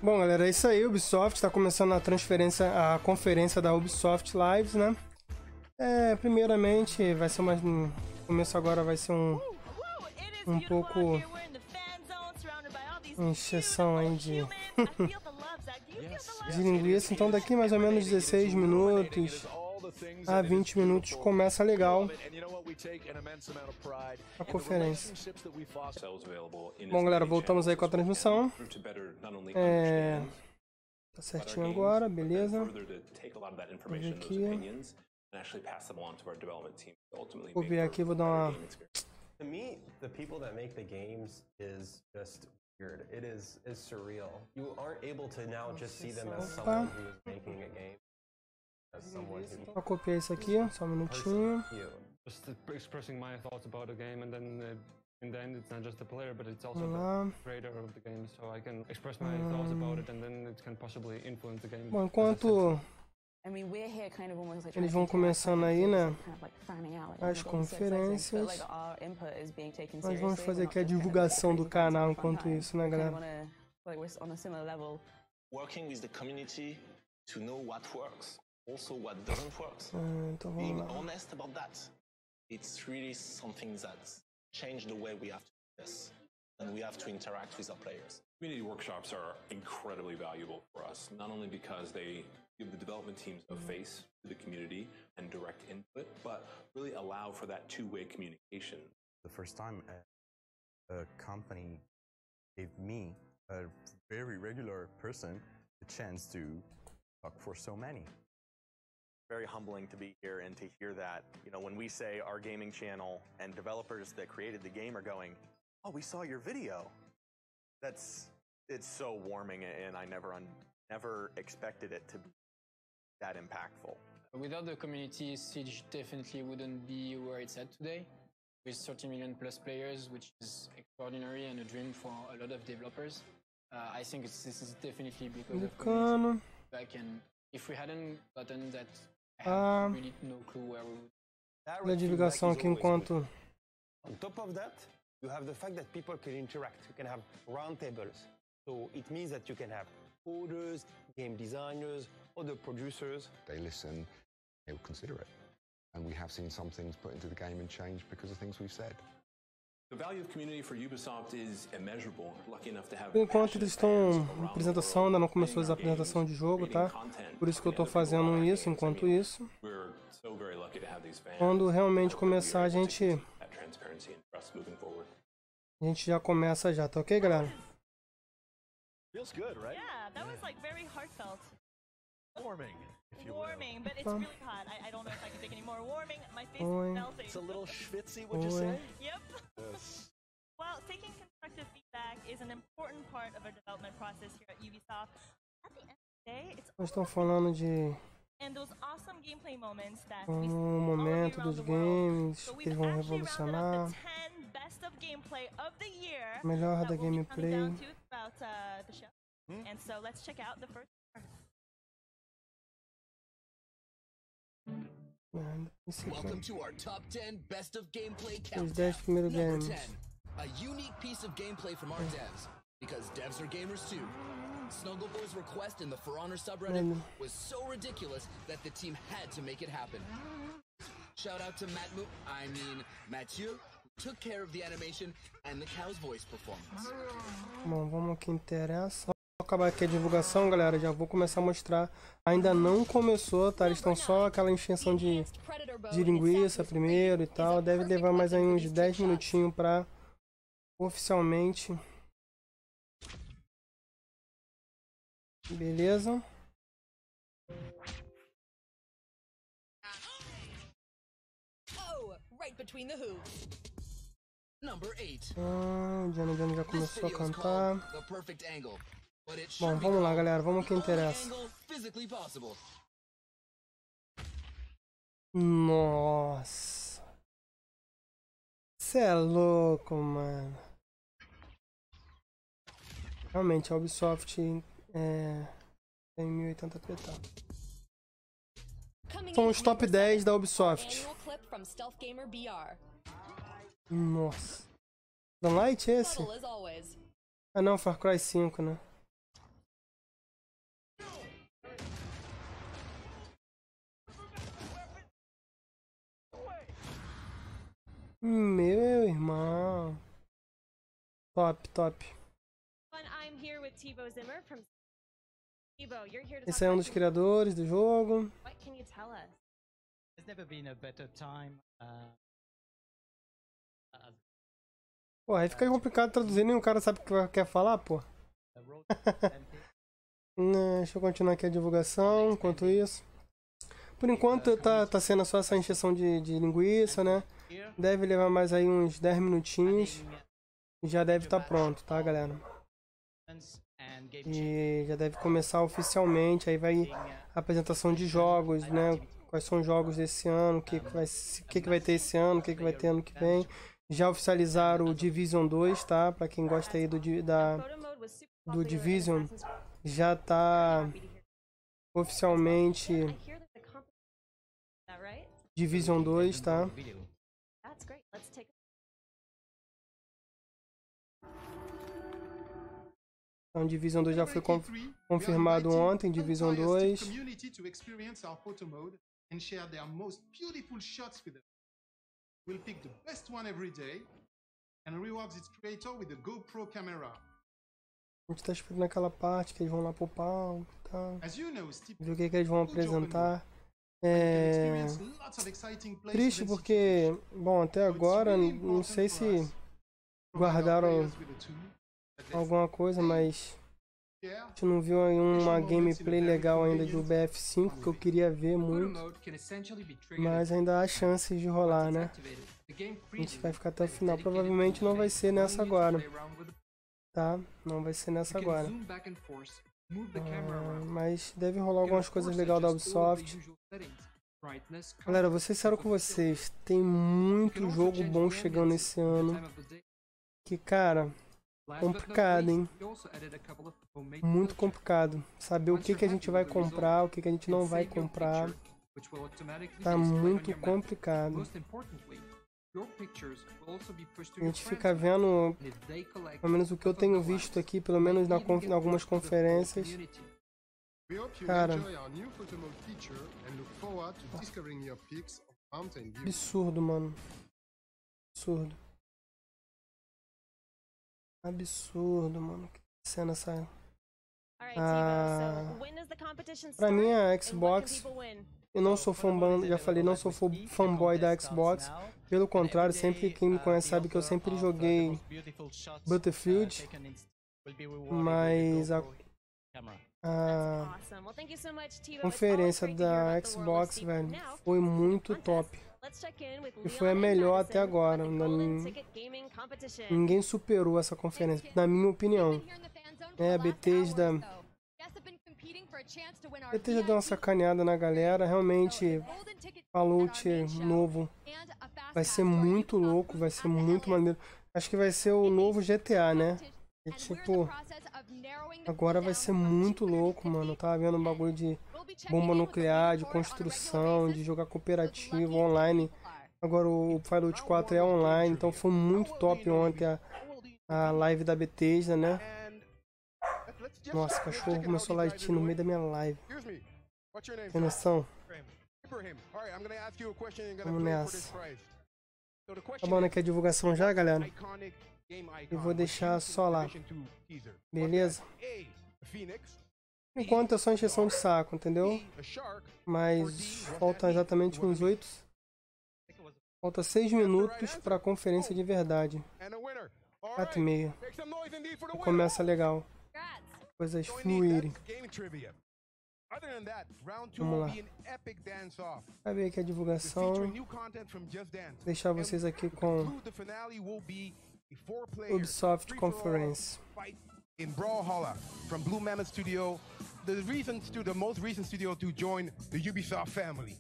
Bom, galera, é isso aí. Ubisoft está começando a conferência da Ubisoft Lives, né? Primeiramente, vai ser no começo agora vai ser um pouco encheção aí de linguiça. Então daqui mais ou menos 16 minutos a 20 minutos começa legal a conferência. Bom, galera, voltamos aí com a transmissão. Tá certinho agora, beleza. Vou ver aqui. Vou ver aqui, vou dar uma... To me, the people that make the games is just weird. It is surreal. You aren't able to now just see them as someone who is making a game. As someone who... Vou copiar isso aqui, só um minutinho. Just expressing my thoughts about the game, and then in the end it's not just the player, but it's also the creator of the game, so I can express my thoughts about it, and then it can possibly influence the game. Bom, enquanto eles vão começando aí, né, as conferências, nós vamos fazer aqui a divulgação do canal enquanto isso, né, galera? Working with the community to know what works, also what doesn't work. Então vamos Being lá. honest about that, it's really something that changed the way we have to do this, and we have to interact with our players. Community workshops are incredibly valuable for us, not only because they give the development teams a face to the community and direct input, but really allow for that two-way communication. The first time a company gave me, a very regular person, the chance to talk for so many. Very humbling to be here and to hear that, you know, when we say our gaming channel and developers that created the game are going, oh, we saw your video. It's so warming, and I never expected it to be that impactful. Without the community, Siege definitely wouldn't be where it's at today. With 30 million plus players, which is extraordinary and a dream for a lot of developers. I think this is definitely because of community back, and if we hadn't gotten that, I have really no clue where we would. A divulgação aqui enquanto... On top of that, you have the fact that people can interact. You can have round tables. So it means that you can have coders, game designers, other producers. They listen, they will consider it. And we have seen some things put into the game and change because of things we've said. The value of community for Ubisoft is immeasurable. Lucky enough to have. Por enquanto eles estão em apresentação, ainda não começou a apresentação de jogo, tá? Por isso que eu tô fazendo isso enquanto isso. Quando realmente começar a gente já começa já, tá ok, galera? Feels good, right? Yeah, that was like very heartfelt. Warming, if you will. Warming, but it's really hot. I don't know if I can take any more warming. My face is melting. It's a little schwitzy, would you say? Yep. Yes. Well, taking constructive feedback is an important part of our development process here at Ubisoft. At the end of the day, it's Nós estamos falando de and those awesome gameplay moments that we see momento dos games so que eles vão revolucionar. Melhor da gameplay. And so let's check out the first part. Welcome to our top 10 best of gameplay Os 10 countdown. primeiros Number games. 10, a unique piece of gameplay from our devs, because devs are gamers too. Snuggleboy's request in the For Honor subreddit was so ridiculous that the team had to make it happen. Shout out to Mathieu, who took care of the animation and the cow's voice performance. Bom, vamos ao que interessa. Vou acabar aqui a divulgação, galera. Já vou começar a mostrar. Ainda não começou, tá? Eles estão só aquela encheção de linguiça primeiro e tal. Deve levar mais aí uns 10 minutinhos pra oficialmente. Beleza. O Johnny já começou a cantar. Bom, vamos lá, galera. Vamos ao que interessa. Nossa. Cê é louco, mano. Realmente, a Ubisoft tem 1080p, tá? São os top 10 da Ubisoft. Nossa. Sunlight esse? Ah não, Far Cry 5, né? Meu irmão. Top, top. Esse é um dos criadores do jogo. Pô, aí fica complicado traduzir, nem o cara sabe o que quer falar, pô. Deixa eu continuar aqui a divulgação, enquanto isso. Por enquanto tá sendo só essa encheção de linguiça, né? Deve levar mais aí uns 10 minutinhos. E já deve estar pronto, tá, galera? E já deve começar oficialmente. Aí vai a apresentação de jogos, né? Quais são os jogos desse ano, o que vai ter esse ano, o que vai ter ano que vem. Já oficializaram o Division 2, tá? Pra quem gosta aí do Division, já tá oficialmente Division 2, tá? Então, Division 2 já foi confirmado ontem, Division 2. We'll pick the best one every day and rewards its creator with a GoPro camera. A gente tá esperando aquela parte que eles vão lá pro palco, tá? Ver o que eles vão apresentar. Triste porque, bom, até agora não sei se guardaram alguma coisa, mas a gente não viu aí uma gameplay legal ainda do BF5 que eu queria ver muito, mas ainda há chances de rolar, né? A gente vai ficar até o final, provavelmente não vai ser nessa agora, tá? Não vai ser nessa agora, mas deve rolar algumas coisas legais da Ubisoft. Galera, vou ser sincero com vocês, tem muito jogo bom chegando esse ano, que cara... complicado, hein? Muito complicado. Saber o que a gente vai comprar, o que a gente não vai comprar. Tá muito complicado. A gente fica vendo, pelo menos o que eu tenho visto aqui, pelo menos em algumas conferências. Cara, absurdo, mano. Absurdo. Absurdo, mano. Que cena essa. Pra mim, a Xbox. Eu não sou fanboy, já falei, não sou fanboy da Xbox. Pelo contrário, sempre quem me conhece sabe que eu sempre joguei Battlefield. Mas a conferência da Xbox, velho, foi muito top. E foi a melhor até agora. Ninguém superou essa conferência, na minha opinião. A Bethesda deu uma sacaneada na galera. Realmente, Fallout novo vai ser muito louco, vai ser muito maneiro. Acho que vai ser o novo GTA, né? E, tipo, agora vai ser muito louco, mano. Eu tava vendo um bagulho de bomba nuclear, de construção, de jogar cooperativo, online. Agora o Fallout 4 é online, então foi muito top ontem a live da Bethesda, né? Nossa, o cachorro começou a latir no meio da minha live. Tem noção? Vamos nessa. Tá bom, né? Que é a divulgação já, galera? Eu vou deixar só lá. Beleza? Enquanto é só encheção de saco, entendeu? Mas falta exatamente uns 8. Falta 6 minutos para a conferência de verdade. 4h30. Começa legal. Coisas fluírem. Vamos lá. Vai ver aqui a divulgação. Deixar vocês aqui com Ubisoft Conference. In Brawlhalla from Blue Mammoth Studio, the most recent studio to join the Ubisoft family.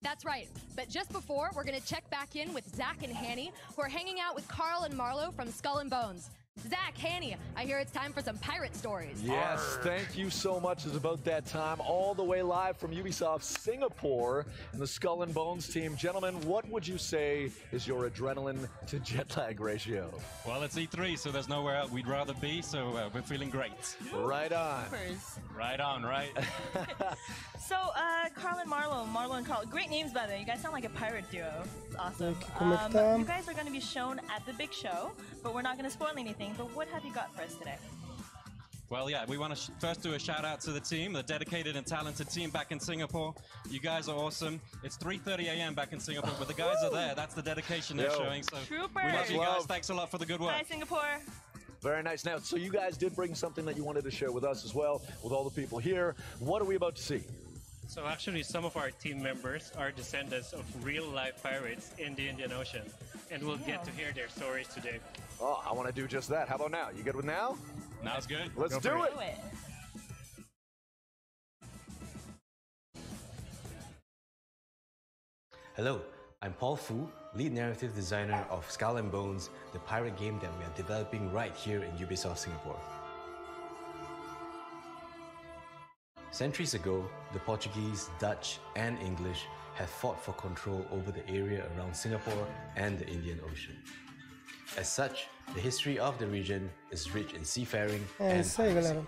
That's right. But just before, we're going to check back in with Zach and Hanny, who are hanging out with Carl and Marlo from Skull and Bones. Zach, Hanny, I hear it's time for some pirate stories. Yes, thank you so much. It's about that time. All the way live from Ubisoft Singapore and the Skull and Bones team. Gentlemen, what would you say is your adrenaline to jet lag ratio? Well, it's E3, so there's nowhere else we'd rather be, so we're feeling great. Right on. Right on, right? So, Carl and Marlo and Carl, great names by the way. You guys sound like a pirate duo. It's awesome. You guys are going to be shown at the big show, but we're not going to spoil anything. But what have you got for us today? Well, yeah, we want to first do a shout out to the team, the dedicated and talented team back in Singapore. You guys are awesome. It's 3:30 a.m. back in Singapore, but the guys are there. That's the dedication they're showing. So Troopers. we love you guys. Thanks a lot for the good work. Hi, Singapore. Very nice. Now, so you guys did bring something that you wanted to share with us as well, with all the people here. What are we about to see? So actually, some of our team members are descendants of real-life pirates in the Indian Ocean, and we'll get to hear their stories today. Oh, I want to do just that. How about now? You good with now? Now's good. Let's do it. Hello, I'm Paul Fu, lead narrative designer of Skull and Bones, the pirate game that we are developing right here in Ubisoft Singapore. Centuries ago, the Portuguese, Dutch, and English have fought for control over the area around Singapore and the Indian Ocean. As such, the history of the region is rich in seafaring and isso aí, galera.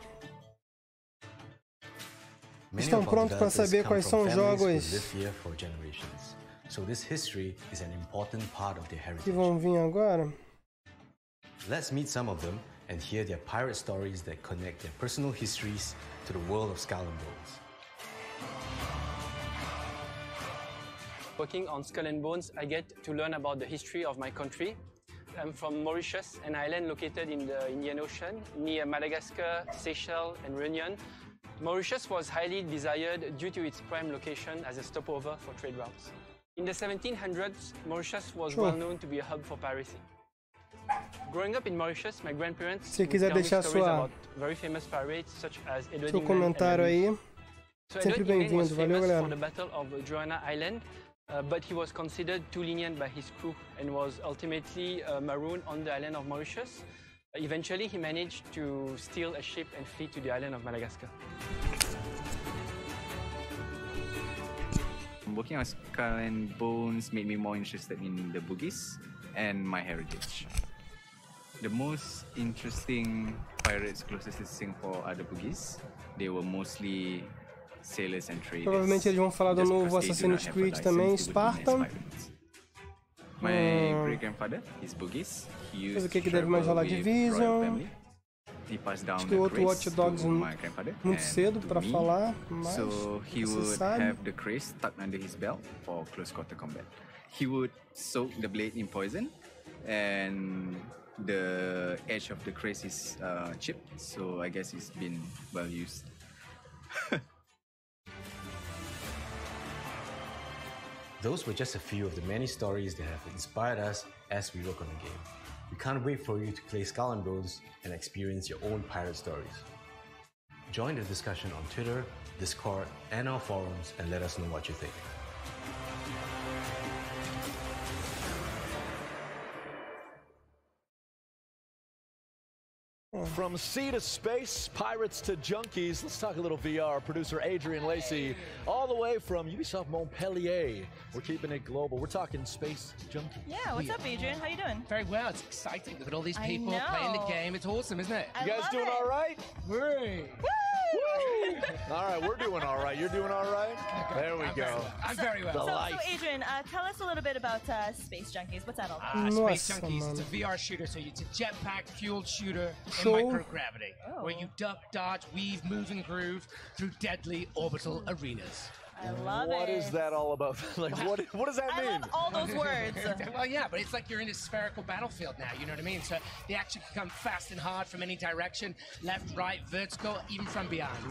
Many Estão of our prontos para developers saber come quais from são os families who jogos live here for generations. So this history is an important part of their heritage. que vão vir agora? Let's meet some of them and hear their pirate stories that connect their personal histories to the world of Skull and Bones. Working on Skull and Bones, I get to learn about the history of my country. I'm from Mauritius, an island located in the Indian Ocean, near Madagascar, Seychelles, and Réunion. Mauritius was highly desired due to its prime location as a stopover for trade routes. In the 1700s, Mauritius was well known to be a hub for piracy. Growing up in Mauritius, my grandparents Se would quiser tell me deixar stories sua, about very famous pirates such as Edward seu England and comentário aí, So sempre Edward England was bem-vindo. Valeu, famous galera. for the Battle of Joanna Island, but he was considered too lenient by his crew and was ultimately marooned on the island of Mauritius. Eventually, he managed to steal a ship and flee to the island of Madagascar. Working on Skull and Bones made me more interested in the boogies and my heritage. The most interesting pirates closest to Singapore are the boogies. They were mostly sailors and traders. Provavelmente eles vão falar do novo Assassin's Creed também, Spartan. My great grandfather, his boogies. He used O que deve mais rolar? Division. Acho que o outro Watch Dogs muito cedo para falar, mas so he would have the craze stuck under his belt for close quarter combat. He would soak the blade in poison, and the edge of the craze is chipped. So I guess it's been well used. Those were just a few of the many stories that have inspired us as we work on the game. We can't wait for you to play Skull and Bones and experience your own pirate stories. Join the discussion on Twitter, Discord, and our forums and let us know what you think. From sea to space, pirates to junkies, let's talk a little VR. Producer Adrian Lacey, all the way from Ubisoft Montpellier. We're keeping it global. We're talking space junkies. Yeah, what's up, Adrian? How you doing? Very well. It's exciting. Look at all these people playing the game. It's awesome, isn't it? You guys doing all right? Woo! All right, we're doing all right. You're doing all right? There we go. I'm very well. So Adrian, tell us a little bit about Space Junkies. What's that all about? Space Junkies, it's a VR shooter, so it's a jetpack fueled shooter in microgravity, where you duck, dodge, weave, move, and groove through deadly orbital arenas. I love What is that all about? Like, what does that mean? I love all those words. Well, yeah, but it's like you're in a spherical battlefield now, you know what I mean? So the action can come fast and hard from any direction, left, right, vertical, even from behind.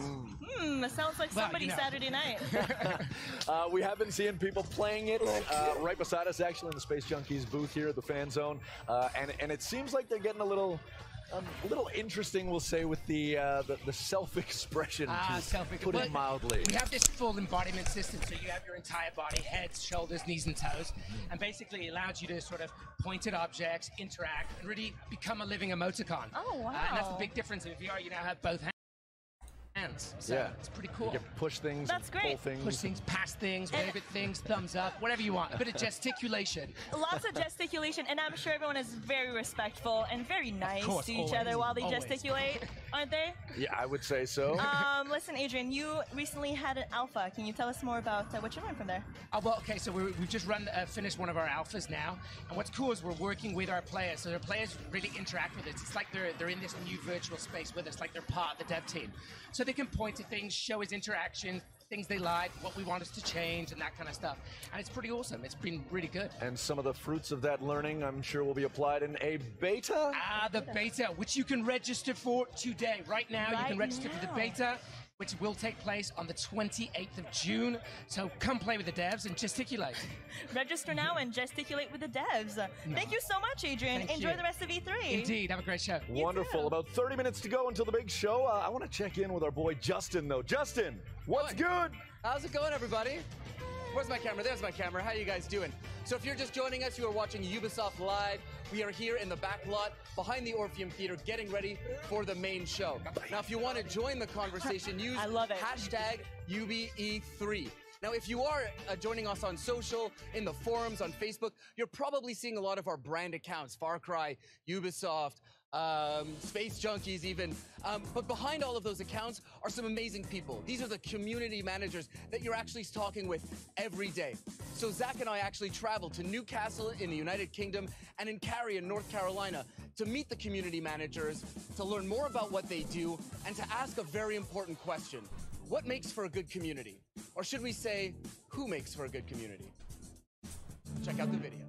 Sounds like somebody's Saturday night. We have been seeing people playing it right beside us, actually, in the Space Junkies booth here at the Fan Zone. And it seems like they're getting a little A little interesting, we'll say, with the self-expression, to put it mildly. We have this full embodiment system, so you have your entire body, heads, shoulders, knees, and toes, and basically it allows you to sort of point at objects, interact, and really become a living emoticon. Oh, wow. And that's the big difference in VR. You now have both hands. So yeah, it's pretty cool. You can push things, That's great. pull things. Push things, pass things, wave at things, thumbs up, whatever you want. A bit of gesticulation. Lots of gesticulation, and I'm sure everyone is very respectful and very nice course, to each always, other while they always. gesticulate, aren't they? Yeah, I would say so. Listen, Adrian, you recently had an alpha. Can you tell us more about what you learned from there? Oh, well, okay, so we've just finished one of our alphas now, and what's cool is we're working with our players, so their players really interact with us. It's like they're in this new virtual space with us, like they're part of the dev team. So they can point to things, show us interactions, things they like, what we want us to change, and that kind of stuff. And it's pretty awesome. It's been really good. And some of the fruits of that learning, I'm sure, will be applied in a beta? The beta, which you can register for today. Right now, you can register for the beta, which will take place on the 28th of June. So come play with the devs and gesticulate. Register now and gesticulate with the devs. Thank you so much, Adrian. Enjoy the rest of E3. Indeed. Have a great show. Wonderful. About 30 minutes to go until the big show. I want to check in with our boy Justin, though. Justin, what's good? How's it going, everybody? Where's my camera? There's my camera. How you guys doing? So if you're just joining us, you are watching Ubisoft Live. We are here in the back lot behind the Orpheum Theater getting ready for the main show. Now, if you want to join the conversation, use hashtag UBE3. Now, if you are joining us on social, in the forums, on Facebook, you're probably seeing a lot of our brand accounts, Far Cry, Ubisoft, Space Junkies even. But behind all of those accounts are some amazing people. These are the community managers that you're actually talking with every day. So Zach and I actually traveled to Newcastle in the United Kingdom and in Cary in North Carolina to meet the community managers, to learn more about what they do, and to ask a very important question. What makes for a good community? Or should we say, who makes for a good community? Check out the video.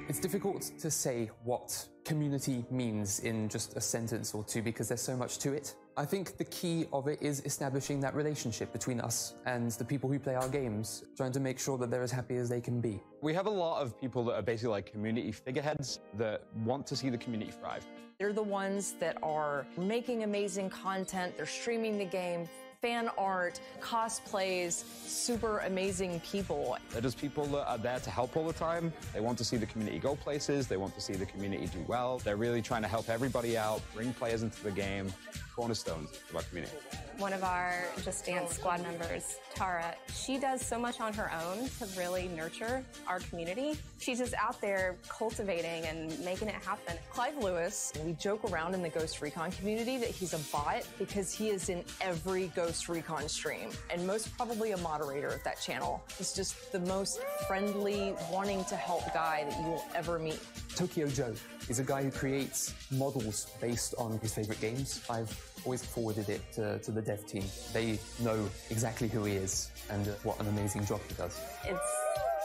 It's difficult to say what community means in just a sentence or two because there's so much to it. I think the key of it is establishing that relationship between us and the people who play our games, trying to make sure that they're as happy as they can be. We have a lot of people that are basically like community figureheads that want to see the community thrive. They're the ones that are making amazing content, they're streaming the game, fan art, cosplays, super amazing people. They're just people that are there to help all the time. They want to see the community go places. They want to see the community do well. They're really trying to help everybody out, bring players into the game, cornerstones of our community. One of our Just Dance squad members, Tara, she does so much on her own to really nurture our community. She's just out there cultivating and making it happen. Clive Lewis, we joke around in the Ghost Recon community that he's a bot because he is in every Ghost Recon stream and most probably a moderator of that channel. He's just the most friendly, wanting to help guy that you will ever meet. Tokyo Joe is a guy who creates models based on his favorite games. I've always forwarded it to the dev team. They know exactly who he is and what an amazing job he does. It's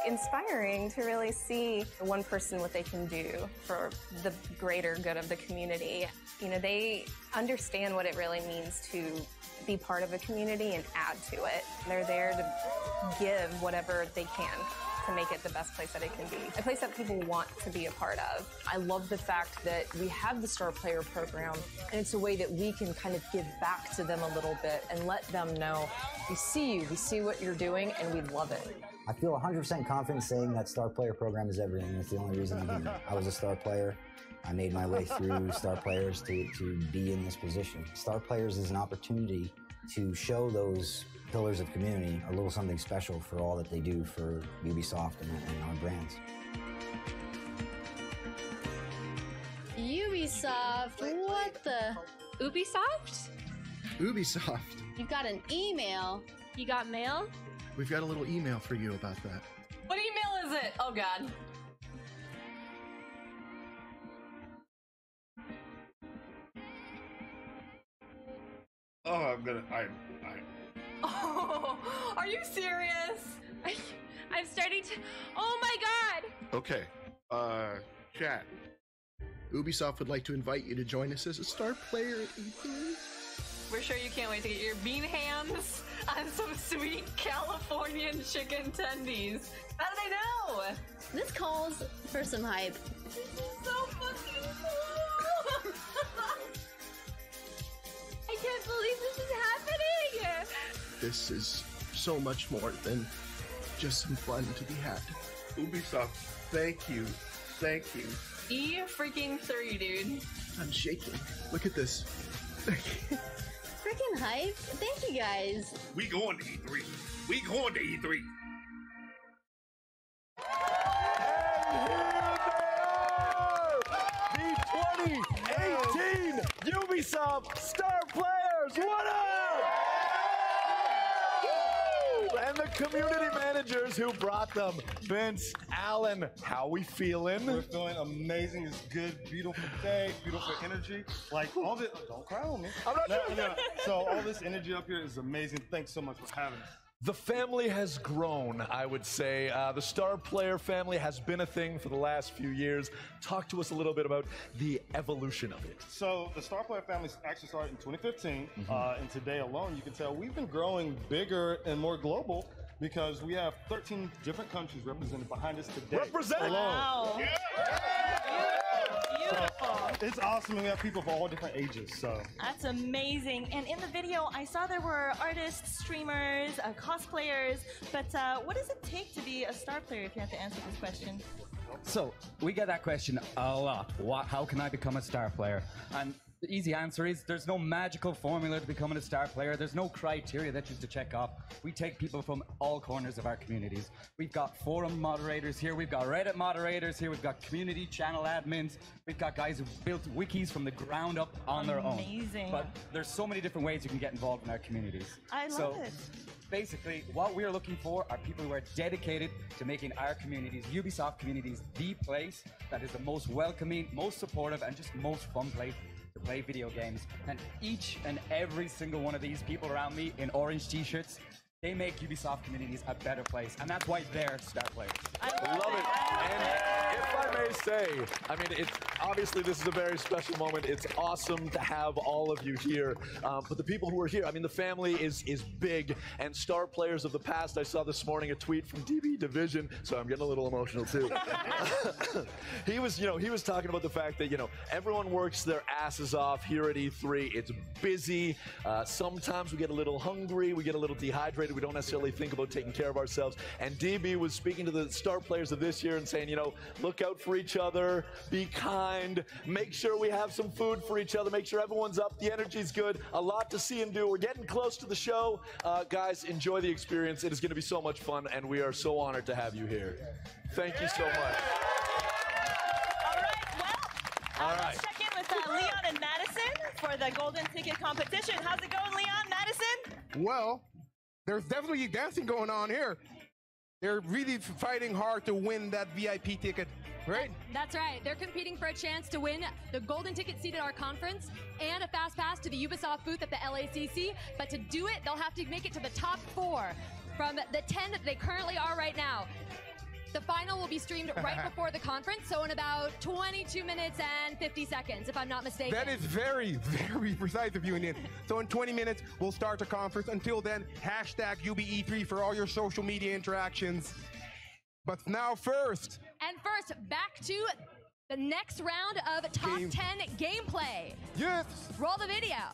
inspiring to really see one person what they can do for the greater good of the community. You know, they understand what it really means to be part of a community and add to it. They're there to give whatever they can to make it the best place that it can be. A place that people want to be a part of. I love the fact that we have the Star Player program, and it's a way that we can kind of give back to them a little bit and let them know, we see you, we see what you're doing, and we love it. I feel 100% confident saying that Star Player program is everything. It's the only reason I'm here. I was a Star Player. I made my way through Star Players to be in this position. Star Players is an opportunity to show those pillars of community a little something special for all that they do for Ubisoft and our brands. Ubisoft? What the? Ubisoft? Ubisoft. You got an email. You got mail? We've got a little email for you about that. What email is it? Oh god. Oh, Oh, are you serious? I'm starting to. Oh my god! Okay. Chat. Ubisoft would like to invite you to join us as a Star Player at E3. We're sure you can't wait to get your bean hands on some sweet Californian chicken tendies. How do they know? This calls for some hype. This is so fucking cool! this is so much more than just some fun to be had. Ubisoft, thank you. Thank you. E-freaking-3, dude. I'm shaking. Look at this. Freaking hype. Thank you guys. We going to E3. We going to E3. The 2018 Ubisoft Star Players. What up? And the community managers who brought them. Vince, Alan, how we feeling? We're feeling amazing. It's good, beautiful day, beautiful energy. Like all this, don't cry on me. I'm not no. So all this energy up here is amazing. Thanks so much for having us. The family has grown, I would say. The Star Player family has been a thing for the last few years. Talk to us a little bit about the evolution of it. So the Star Player family actually started in 2015, and today alone, you can tell we've been growing bigger and more global because we have 13 different countries represented behind us today. Represented! Wow. Yeah. Beautiful. It's awesome, and we have people of all different ages, so. That's amazing. And in the video, I saw there were artists, streamers, cosplayers, but what does it take to be a star player if you have to answer this question? So, we get that question a lot. How can I become a star player? And the easy answer is there's no magical formula to becoming a star player. There's no criteria that you have to check off. We take people from all corners of our communities. We've got forum moderators here. We've got Reddit moderators here. We've got community channel admins. We've got guys who built wikis from the ground up on their own. Amazing. But there's so many different ways you can get involved in our communities. I love it. Basically, what we're looking for are people who are dedicated to making our communities, Ubisoft communities, the place that is the most welcoming, most supportive, and just most fun place to play video games. And each and every single one of these people around me in orange t-shirts, they make Ubisoft communities a better place, and that's why they're star players. I love it. And if I may say, I mean, it's obviously this is a very special moment. It's awesome to have all of you here. But the people who are here, I mean, the family is big, and star players of the past. I saw this morning a tweet from DB Division, so I'm getting a little emotional too. he was talking about the fact that everyone works their asses off here at E3. It's busy. Sometimes we get a little hungry. We get a little dehydrated. We don't necessarily think about taking care of ourselves. And DB was speaking to the star players of this year and saying, look out for each other, be kind, make sure we have some food for each other, make sure everyone's up, the energy's good, a lot to see and do. We're getting close to the show. Guys, enjoy the experience. It is going to be so much fun, and we are so honored to have you here. Thank you so much. All right, let's check in with Leon and Madison for the Golden Ticket competition. How's it going, Leon, Madison? Well, there's definitely dancing going on here. They're really fighting hard to win that VIP ticket, right? That's right. They're competing for a chance to win the golden ticket seat at our conference and a fast pass to the Ubisoft booth at the LACC. But to do it, they'll have to make it to the top 4 from the 10 that they currently are right now. The final will be streamed right before the conference, so in about 22 minutes and 50 seconds, if I'm not mistaken. That is very, very precise of you, Indian. So in 20 minutes, we'll start the conference. Until then, hashtag UBE3 for all your social media interactions. But now first. And first, back to the next round of Top 10 gameplay. Yes. Roll the video.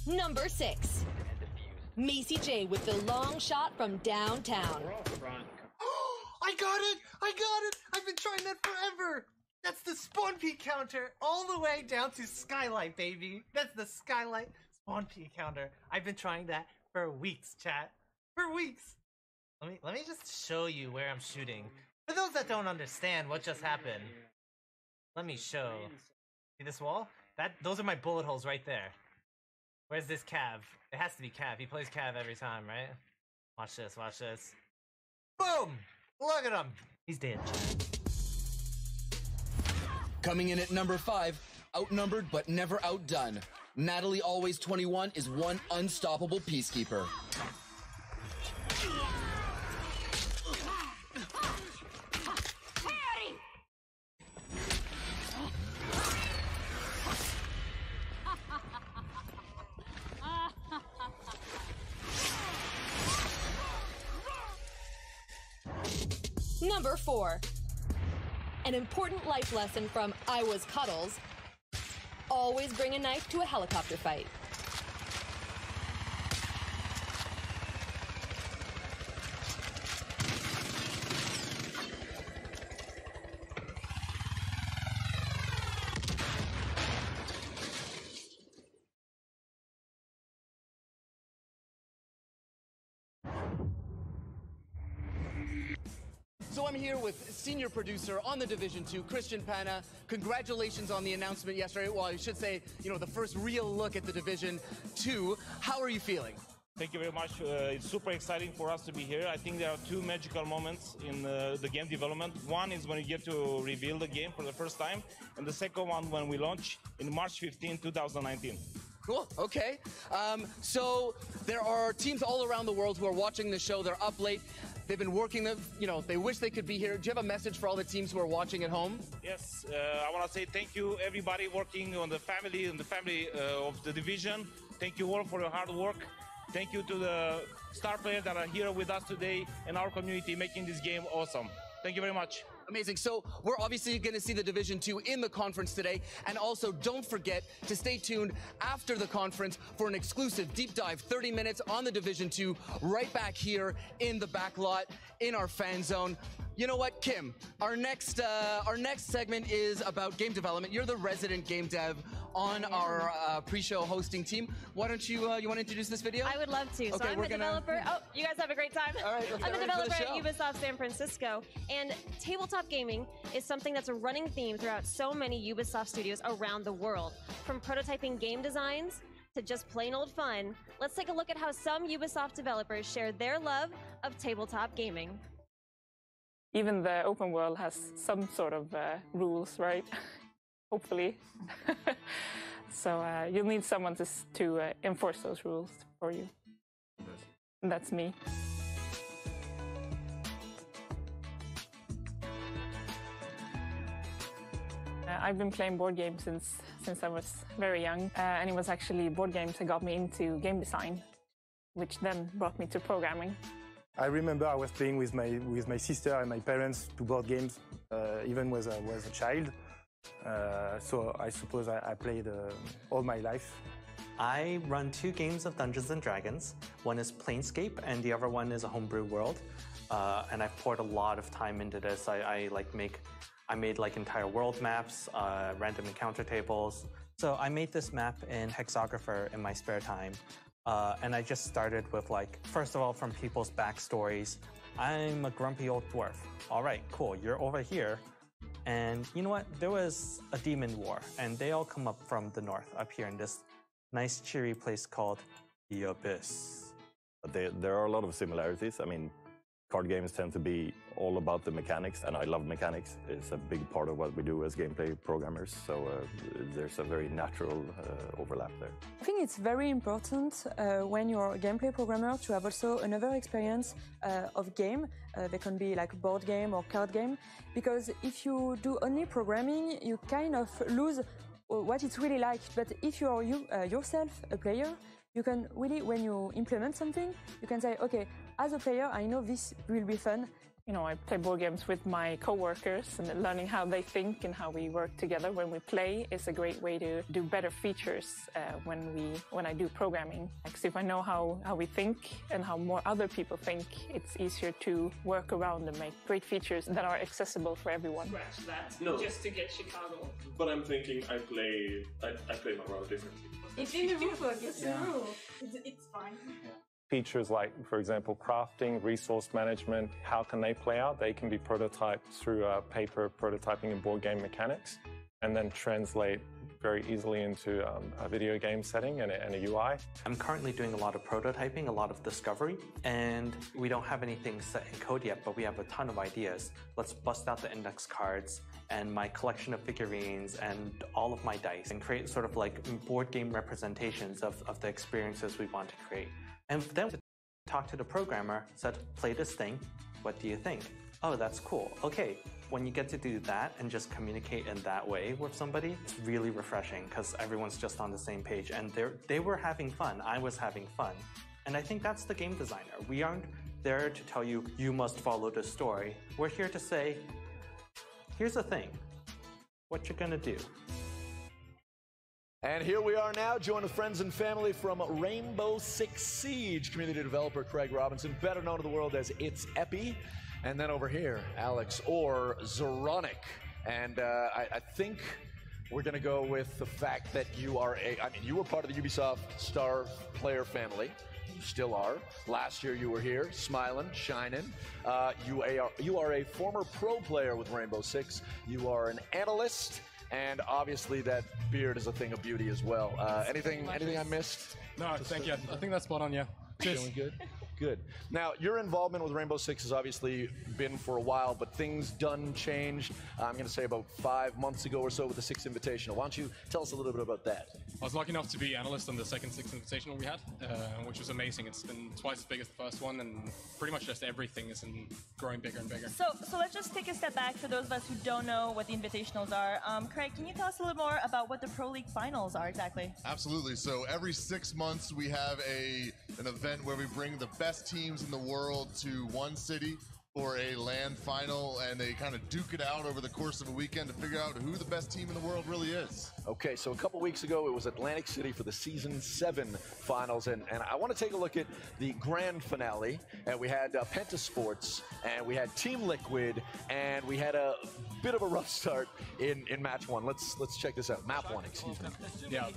Number 6. Macy J with the long shot from downtown. I got it! I got it! I've been trying that forever! That's the spawn peak counter all the way down to Skylight, baby! That's the Skylight spawn peak counter. I've been trying that for weeks, chat. For weeks! Let me just show you where I'm shooting. For those that don't understand what just happened, let me show. See this wall? Those are my bullet holes right there. Where's this Cav? It has to be Cav. He plays Cav every time, right? Watch this, watch this. Boom! Look at him! He's dead. Coming in at number 5, outnumbered but never outdone. Natalie Always 21 is one unstoppable peacekeeper. Number 4. An important life lesson from I Was Cuddles. always bring a knife to a helicopter fight. So I'm here with senior producer on The Division 2, Christian Pana. Congratulations on the announcement yesterday. Well, I should say, you know, the first real look at The Division 2. How are you feeling? Thank you very much. It's super exciting for us to be here. I think there are two magical moments in the game development. One is when you get to reveal the game for the first time, and the second one when we launch in March 15, 2019. Cool, okay. So there are teams all around the world who are watching the show. They're up late. They've been working them, you know, they wish they could be here. Do you have a message for all the teams who are watching at home? Yes, I want to say thank you everybody working on the family of the Division. Thank you all for your hard work. Thank you to the star players that are here with us today and our community making this game awesome. Thank you very much. Amazing. So we're obviously going to see the Division 2 in the conference today. And also don't forget to stay tuned after the conference for an exclusive deep dive, 30 minutes on the Division 2, right back here in the back lot in our fan zone. You know what, Kim? Our next segment is about game development. You're the resident game dev on our pre-show hosting team. Why don't you want to introduce this video? I would love to. Okay, so I'm the developer. Oh, you guys have a great time. All right, let's I'm get the ready for the developer at show. Ubisoft San Francisco, and tabletop gaming is something that's a running theme throughout so many Ubisoft studios around the world. From prototyping game designs to just plain old fun, let's take a look at how some Ubisoft developers share their love of tabletop gaming. Even the open world has some sort of rules, right? Hopefully. So you'll need someone to enforce those rules for you. And that's me. I've been playing board games since I was very young, and it was actually board games that got me into game design, which then brought me to programming. I remember I was playing with my sister and my parents to board games, even when I was a child. So I suppose I played all my life. I run 2 games of Dungeons & Dragons. One is Planescape, and the other one is a homebrew world. And I've poured a lot of time into this. I made like entire world maps, random encounter tables. So I made this map in Hexographer in my spare time. And I just started with, like, first of all, from people's backstories. I'm a grumpy old dwarf. All right, cool, you're over here. And you know what? There was a demon war, and they all come up from the north, up here in this nice, cheery place called the Abyss. There are a lot of similarities. I mean, card games tend to be all about the mechanics, and I love mechanics. It's a big part of what we do as gameplay programmers, so there's a very natural overlap there. I think it's very important when you're a gameplay programmer to have also another experience of game. They can be like board game or card game, because if you do only programming, you kind of lose what it's really like. But if you're yourself a player, you can really, when you implement something, you can say, okay, as a player, I know this will be fun. You know, I play board games with my coworkers, and learning how they think and how we work together when we play is a great way to do better features when I do programming. Because if I know how we think and how more other people think, it's easier to work around and make great features that are accessible for everyone. Scratch that, No. just to get Chicago. But I'm thinking I play my role differently. It's in the rulebook, it's in the rule. It's fine. Features like, for example, crafting, resource management, how can they play out? They can be prototyped through paper prototyping and board game mechanics, and then translate very easily into a video game setting and a UI. I'm currently doing a lot of prototyping, a lot of discovery, and we don't have anything set in code yet, but we have a ton of ideas. Let's bust out the index cards and my collection of figurines and all of my dice and create sort of like board game representations of the experiences we want to create. And then to talk to the programmer, said, play this thing, what do you think? Oh, that's cool. Okay, when you get to do that and just communicate in that way with somebody, it's really refreshing because everyone's just on the same page and they were having fun, I was having fun. And I think that's the game designer. We aren't there to tell you, you must follow the story. We're here to say, here's the thing, what you're gonna do. And here we are now, joined with friends and family from Rainbow Six Siege, community developer Craig Robinson, better known to the world as It's Epi. And then over here, Alex or Zoronic. And I think we're going to go with the fact that you are you were part of the Ubisoft star player family. You still are. Last year you were here, smiling, shining. You are a former pro player with Rainbow Six. You are an analyst. And obviously that beard is a thing of beauty as well. Anything I missed? No, thank you. I think that's spot on, yeah. Feeling good? Good. Now, your involvement with Rainbow Six has obviously been for a while, but things done changed. I'm going to say about 5 months ago or so with the Six Invitational. Why don't you tell us a little bit about that? I was lucky enough to be analyst on the second Six Invitational we had, which was amazing. It's been twice as big as the first one, and pretty much just everything is growing bigger and bigger. So let's just take a step back for those of us who don't know what the Invitationals are. Craig, can you tell us a little more about what the Pro League Finals are exactly? Absolutely. So every 6 months we have an event where we bring the best teams in the world to one city for a LAN final, and they kind of duke it out over the course of a weekend to figure out who the best team in the world really is. Okay, so a couple weeks ago, it was Atlantic City for the Season 7 finals, and I want to take a look at the grand finale. And we had Pentasports, and we had Team Liquid, and we had a bit of a rough start in match 1. Let's check this out. Map 1, excuse me. Yeah,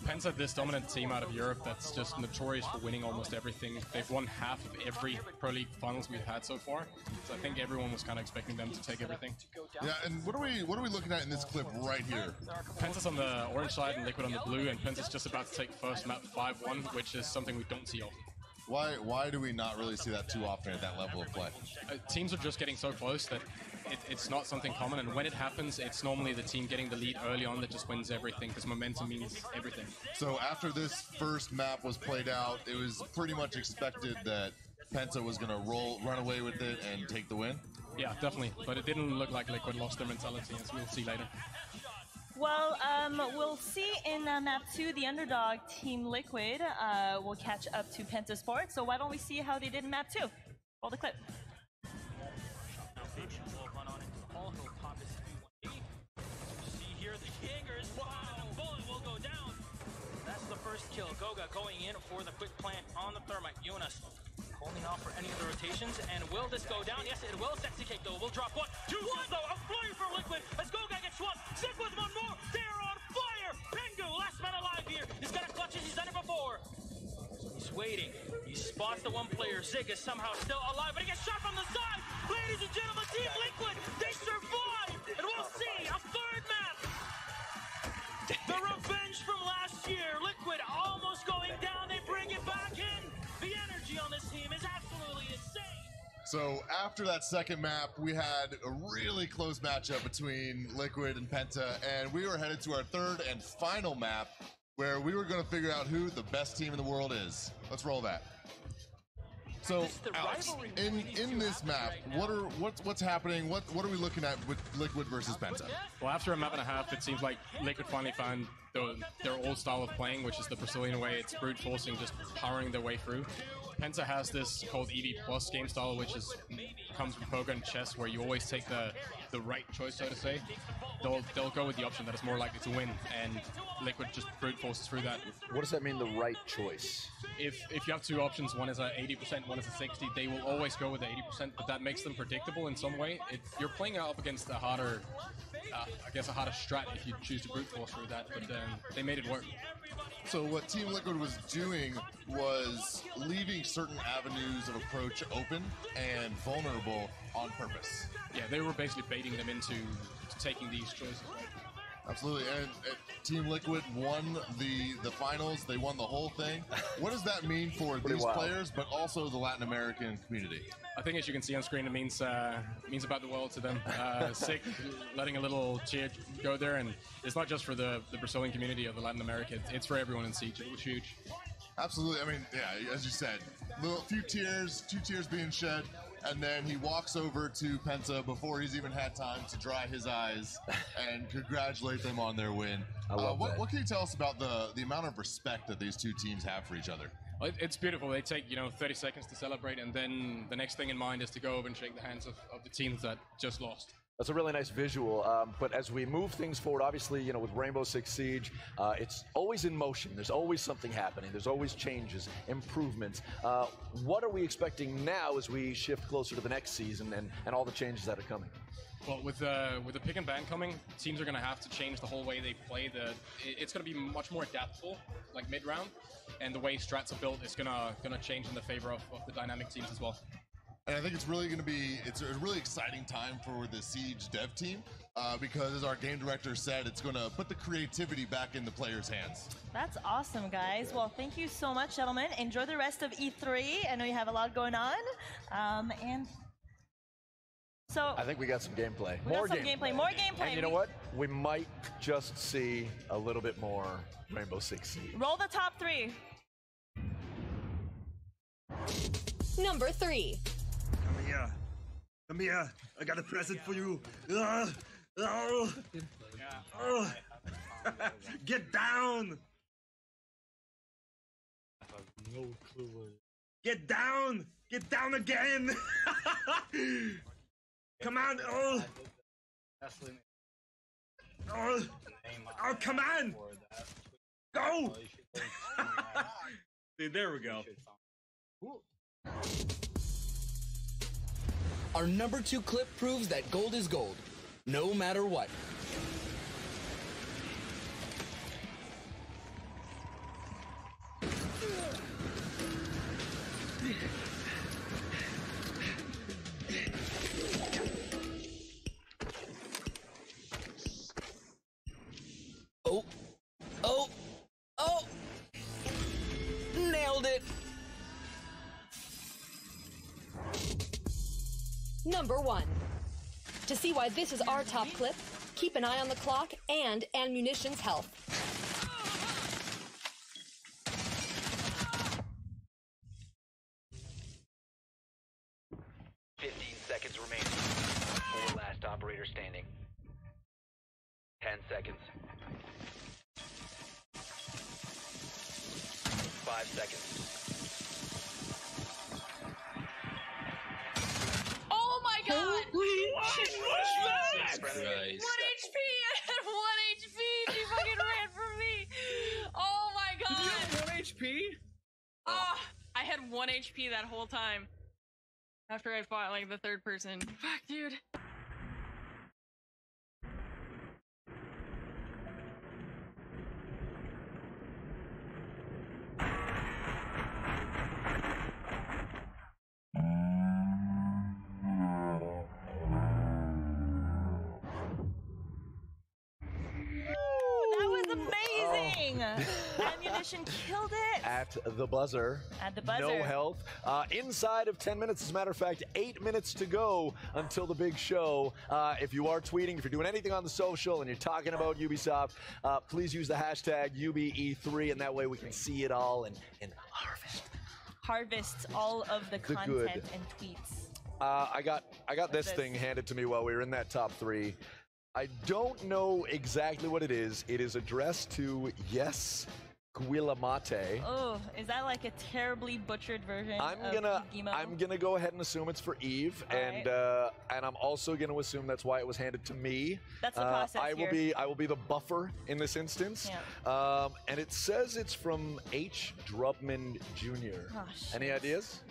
Pens are this dominant team out of Europe that's just notorious for winning almost everything. They've won half of every Pro League finals we've had so far. So I think everyone was kind of expecting them to take everything. Yeah, and what are we looking at in this clip right here? Penta's on the orange side and Liquid on the blue, and Penta's just about to take first map 5-1, which is something we don't see often. Why do we not really see that too often at that level of play? Teams are just getting so close that it's not something common, and when it happens, it's normally the team getting the lead early on that just wins everything, because momentum means everything. So after this first map was played out, it was pretty much expected that Penta was going to run away with it and take the win? Yeah, definitely. But it didn't look like Liquid lost their mentality, as we'll see later. Well, we'll see in map 2, the underdog Team Liquid will catch up to Pentasports. So why don't we see how they did in map 2? Roll the clip. See here the Jaegers. Wow, bullet will go down. That's the first kill. Goga going in for the quick plant on the thermite. Jonas holding off for any of the rotations, and will this go down? Yes, it will. Sexy Cake though will drop 1, 2 kills though. A flurry for Liquid as Goga gets 1. Stick with 1 more. They're on fire. Pengu, last man alive here. He's got a clutches. He's done it before. He's waiting. He spots the one player. Zig is somehow still alive, but he gets shot from the side. Ladies and gentlemen, Team Liquid, they survive, and we'll see a third map. The revenge from last year. Liquid almost going down. They bring it back in. The energy on this team is absolutely insane. So after that second map, we had a really close matchup between Liquid and Penta, and we were headed to our third and final map, where we were going to figure out who the best team in the world is. Let's roll that. So, Alex, in this map, what's happening? What are we looking at with Liquid versus Penta? Well, after a map and a half, it seems like Liquid finally found their old style of playing, which is the Brazilian way. It's brute forcing, just powering their way through. Penta has this called EV Plus game style, which comes from poker and chess, where you always take the right choice, so to say. They'll go with the option that is more likely to win, and Liquid just brute forces through that. What does that mean, the right choice? If you have two options, one is a 80%, one is a 60%, they will always go with the 80%, but that makes them predictable in some way. You're playing up against a harder, I guess a harder strat if you choose to brute force through that, but they made it work. So what Team Liquid was doing was leaving certain avenues of approach open and vulnerable on purpose. Yeah, they were basically baiting them into taking these choices. Absolutely, and Team Liquid won the finals. They won the whole thing. What does that mean for these players, but also the Latin American community? I think, as you can see on screen, it means about the world to them. Sick, letting a little cheer go there, and it's not just for the Brazilian community or the Latin America. It's for everyone in Siege. It was huge. Absolutely. I mean, yeah, as you said, two tears being shed. And then he walks over to Penta before he's even had time to dry his eyes and congratulate them on their win. I love that. What can you tell us about the amount of respect that these two teams have for each other? Well, it's beautiful. They take 30 seconds to celebrate, and then the next thing in mind is to go over and shake the hands of the teams that just lost. That's a really nice visual. But as we move things forward, obviously, you know, with Rainbow Six Siege, it's always in motion. There's always something happening. There's always changes, improvements. What are we expecting now as we shift closer to the next season and all the changes that are coming? Well, with the pick and ban coming, teams are going to have to change the whole way they play. It's going to be much more adaptable, like mid-round, and the way strats are built is going to change in the favor of the dynamic teams as well. And I think it's really going to be, it's a really exciting time for the Siege dev team because, as our game director said, it's going to put the creativity back in the players' hands. That's awesome, guys. Well, thank you so much, gentlemen. Enjoy the rest of E3. I know you have a lot going on. And so I think we got some gameplay. More gameplay. And you know what? We might just see a little bit more Rainbow Six Siege. Roll the top 3. Number 3. Come here. Come here. I got a present for you. Get down. No clue. Get down. Get down again. Come on. Oh, come on. Go. Dude, there we go. Our number 2 clip proves that gold is gold, no matter what. Oh! Nailed it! Number 1. To see why this is our top clip, keep an eye on the clock and ammunition's health. Seconds remaining. 4 last operator standing. 10 seconds. 5 seconds. Oh my god! Nice. 1 HP! I had 1 HP! She fucking ran from me! Oh my god! Did you have 1 HP? Oh, I had 1 HP that whole time. After I fought like the third person. Fuck, dude. That was amazing! Ammunition killed it! At the buzzer. At the buzzer. No health. Inside of 10 minutes, as a matter of fact, 8 minutes to go until the big show. If you are tweeting, if you're doing anything on the social and you're talking about Ubisoft, please use the hashtag UBE3, and that way we can see it all and harvest all of the content good. and tweets. I got this thing handed to me while we were in that top 3. I don't know exactly what it is. It is addressed to Yes Guilamate. Oh, is that like a terribly butchered version I'm of Gimo? gonna go ahead and assume it's for Eve, and I'm also gonna assume that's why it was handed to me. That's the process I will be the buffer in this instance. Yeah. And it says it's from H. Drubman Jr. Oh, Any ideas?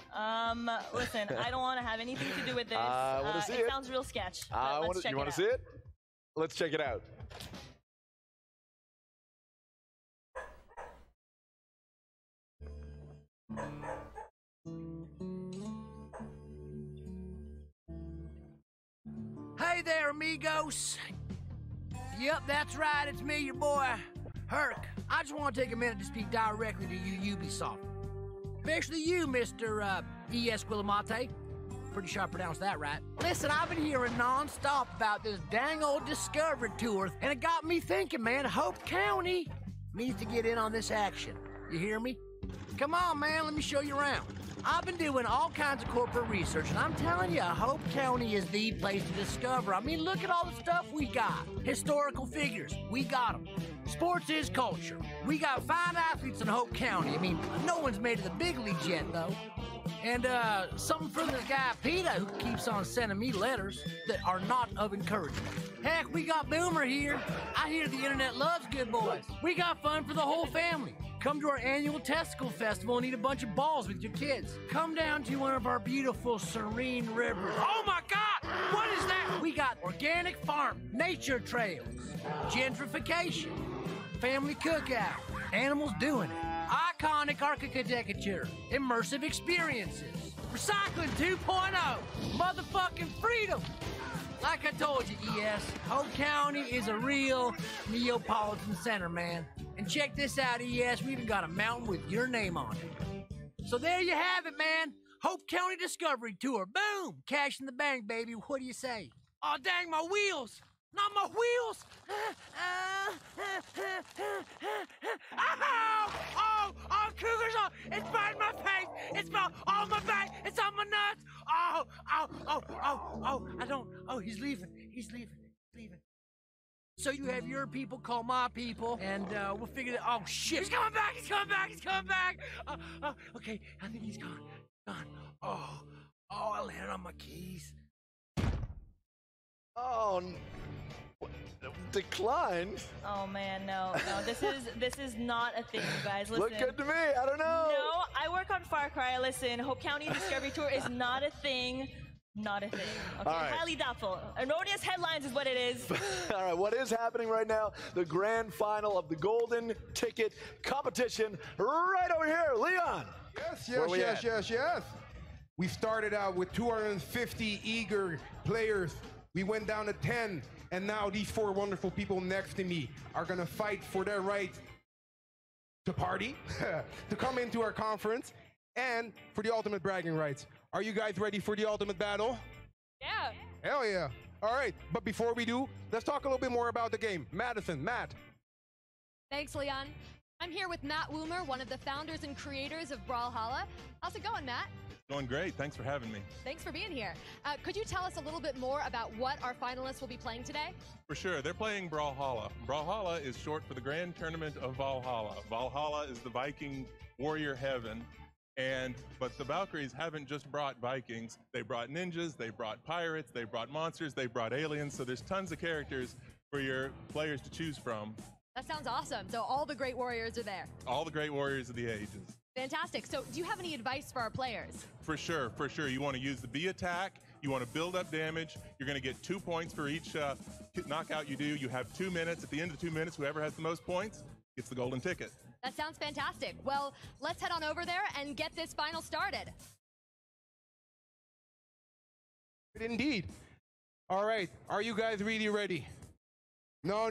Listen, I don't want to have anything to do with this. I wanna see it. Sounds real sketch. Let's check you it want out. to see it? Let's check it out. Hey there, amigos. Yep, that's right. It's me, your boy, Herc. I just want to take a minute to speak directly to you, Ubisoft. Especially you, Mr. E.S. Guilamate. Pretty sure I pronounced that right. Listen, I've been hearing non-stop about this dang old Discovery tour, and it got me thinking, man, Hope County needs to get in on this action. You hear me? Come on, man, let me show you around. I've been doing all kinds of corporate research, and I'm telling you, Hope County is the place to discover. I mean, look at all the stuff we got. Historical figures, we got them. Sports is culture. We got fine athletes in Hope County. I mean, no one's made it the big leagues yet, though. And something from this guy, Peter, who keeps on sending me letters that are not of encouragement. Heck, we got Boomer here. I hear the internet loves good boys. We got fun for the whole family. Come to our annual testicle festival and eat a bunch of balls with your kids. Come down to one of our beautiful, serene rivers. Oh my God! What is that? We got organic farm, nature trails, gentrification, family cookout, animals doing it, iconic architecture, immersive experiences, recycling 2.0, motherfucking freedom. Like I told you, ES, Hope County is a real Neapolitan center, man. And check this out, ES, we even got a mountain with your name on it. So there you have it, man. Hope County Discovery Tour. Boom! Cash in the bank, baby. What do you say? Oh, dang, my wheels! Not my wheels! Oh, cougars! It's biting my face! It's on my back! It's on my nuts! I don't... Oh, he's leaving. He's leaving. So you have your people call my people, and we'll figure that... Oh, shit! He's coming back! He's coming back! Okay, I think he's gone. Oh, I landed on my keys. Oh, declined? Oh man, no. This is not a thing, you guys. Listen. Look good to me. I don't know. No, I work on Far Cry. Listen, Hope County Discovery Tour is not a thing. Not a thing. Okay, right. Highly doubtful. Erroneous headlines is what it is. All right, what is happening right now? The grand final of the Golden Ticket competition right over here. Leon. Yes. We started out with 250 eager players. We went down to 10, and now these 4 wonderful people next to me are gonna fight for their right to party, to come into our conference, and for the ultimate bragging rights. Are you guys ready for the ultimate battle? Yeah. Hell yeah. All right, but before we do, let's talk a little bit more about the game. Matt. Thanks, Leon. I'm here with Matt Woomer, one of the founders and creators of Brawlhalla. How's it going, Matt? Going great. Thanks for having me. Thanks for being here. Could you tell us a little bit more about what our finalists will be playing today? For sure. They're playing Brawlhalla. Brawlhalla is short for the Grand Tournament of Valhalla. Valhalla is the Viking warrior heaven. But the Valkyries haven't just brought Vikings. They brought ninjas, they brought pirates, they brought monsters, they brought aliens. So there's tons of characters for your players to choose from. That sounds awesome. So all the great warriors are there. All the great warriors of the ages. Fantastic. So do you have any advice for our players? For sure. You want to use the B attack. You want to build up damage. You're going to get 2 points for each knockout you do. You have 2 minutes. At the end of the 2 minutes, whoever has the most points gets the golden ticket. That sounds fantastic. Well, let's head on over there and get this final started. Indeed. All right, are you guys really ready? No.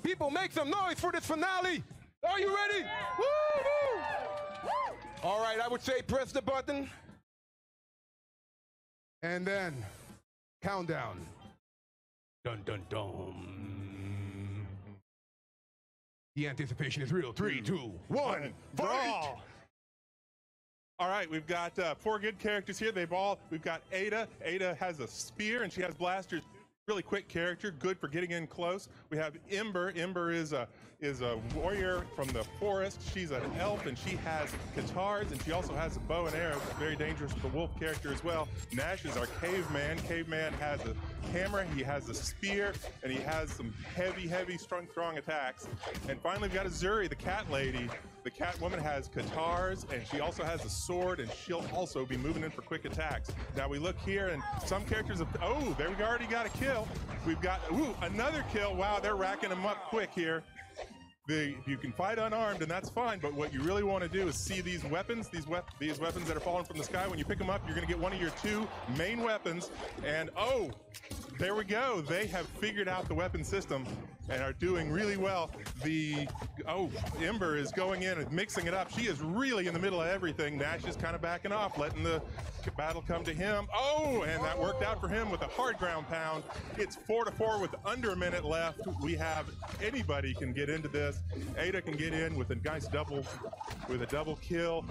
People, make some noise for this finale. Are you ready? Woo-hoo! All right, I would say press the button. And then countdown. Dun, dun, dun. The anticipation is real. 3, 2, 1, fight! All right, we've got 4 good characters here. We've got Ada. Ada has a spear and she has blasters. Really quick character, good for getting in close. We have Ember. Ember is a warrior from the forest. She's an elf and she has guitars and she also has a bow and arrow. Very dangerous for the wolf character as well. Nash is our caveman. Caveman has a hammer, he has a spear, and he has some heavy, strong attacks. And finally, we've got Azuri, the cat lady. The cat woman has guitars, and she also has a sword, and she'll also be moving in for quick attacks. Now we look here, and some characters have, there we already got a kill. We've got, another kill. Wow, they're racking them up quick here. You can fight unarmed, and that's fine, but what you really want to do is see these weapons, these weapons that are falling from the sky. When you pick them up, you're going to get one of your 2 main weapons, and there we go. They have figured out the weapon system and are doing really well. Ember is going in and mixing it up. She is really in the middle of everything. Nash is kind of backing off, letting the battle come to him. And that worked out for him with a hard ground pound. It's 4-4 with under a minute left. We have anybody can get into this. Ada can get in with a nice double kill.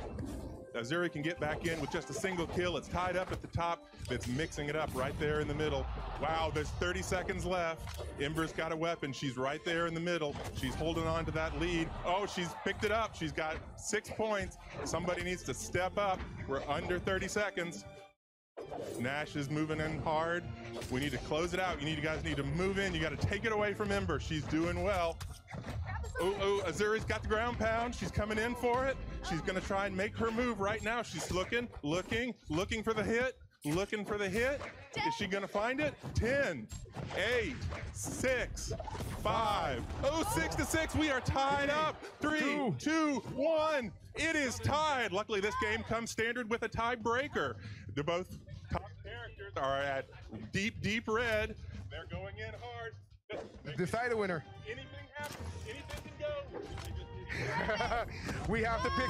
Azuri can get back in with just a single kill. It's tied up at the top. It's mixing it up right there in the middle. Wow, there's 30 seconds left. Ember's got a weapon. She's right there in the middle. She's holding on to that lead. Oh, she's picked it up. She's got 6 points. Somebody needs to step up. We're under 30 seconds. Nash is moving in hard. We need to close it out. You guys need to move in. You got to take it away from Ember. She's doing well. Oh, Azuri's got the ground pound. She's coming in for it. She's going to try and make her move right now. She's looking for the hit, looking for the hit. Is she going to find it? 10, 8, 6, 5. Oh, 6-6. We are tied up. 3, 2, 1. It is tied. Luckily, this game comes standard with a tiebreaker. They're both top characters are at deep, deep red. They're going in hard. Decide a winner. Anything happens. Anything can go. We have to pick.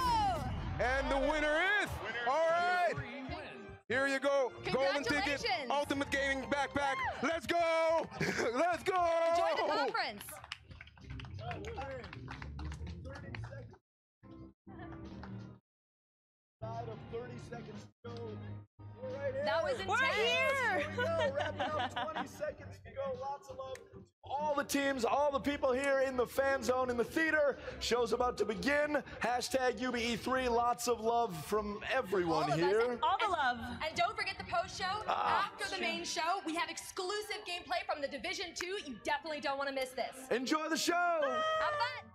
And the winner is. All right. Here you go. Golden ticket. Ultimate Gaming backpack. Let's go. Let's go. Enjoy the conference. Of 30 seconds to go. That was intense. We're here. Here we go. Wrapping up 20 seconds to go. Lots of love to all the teams, all the people here in the fan zone in the theater. Show's about to begin. Hashtag UBE3. Lots of love from everyone here. All the love. And don't forget the post show. After the main show, we have exclusive gameplay from the Division 2. You definitely don't want to miss this. Enjoy the show. Have fun.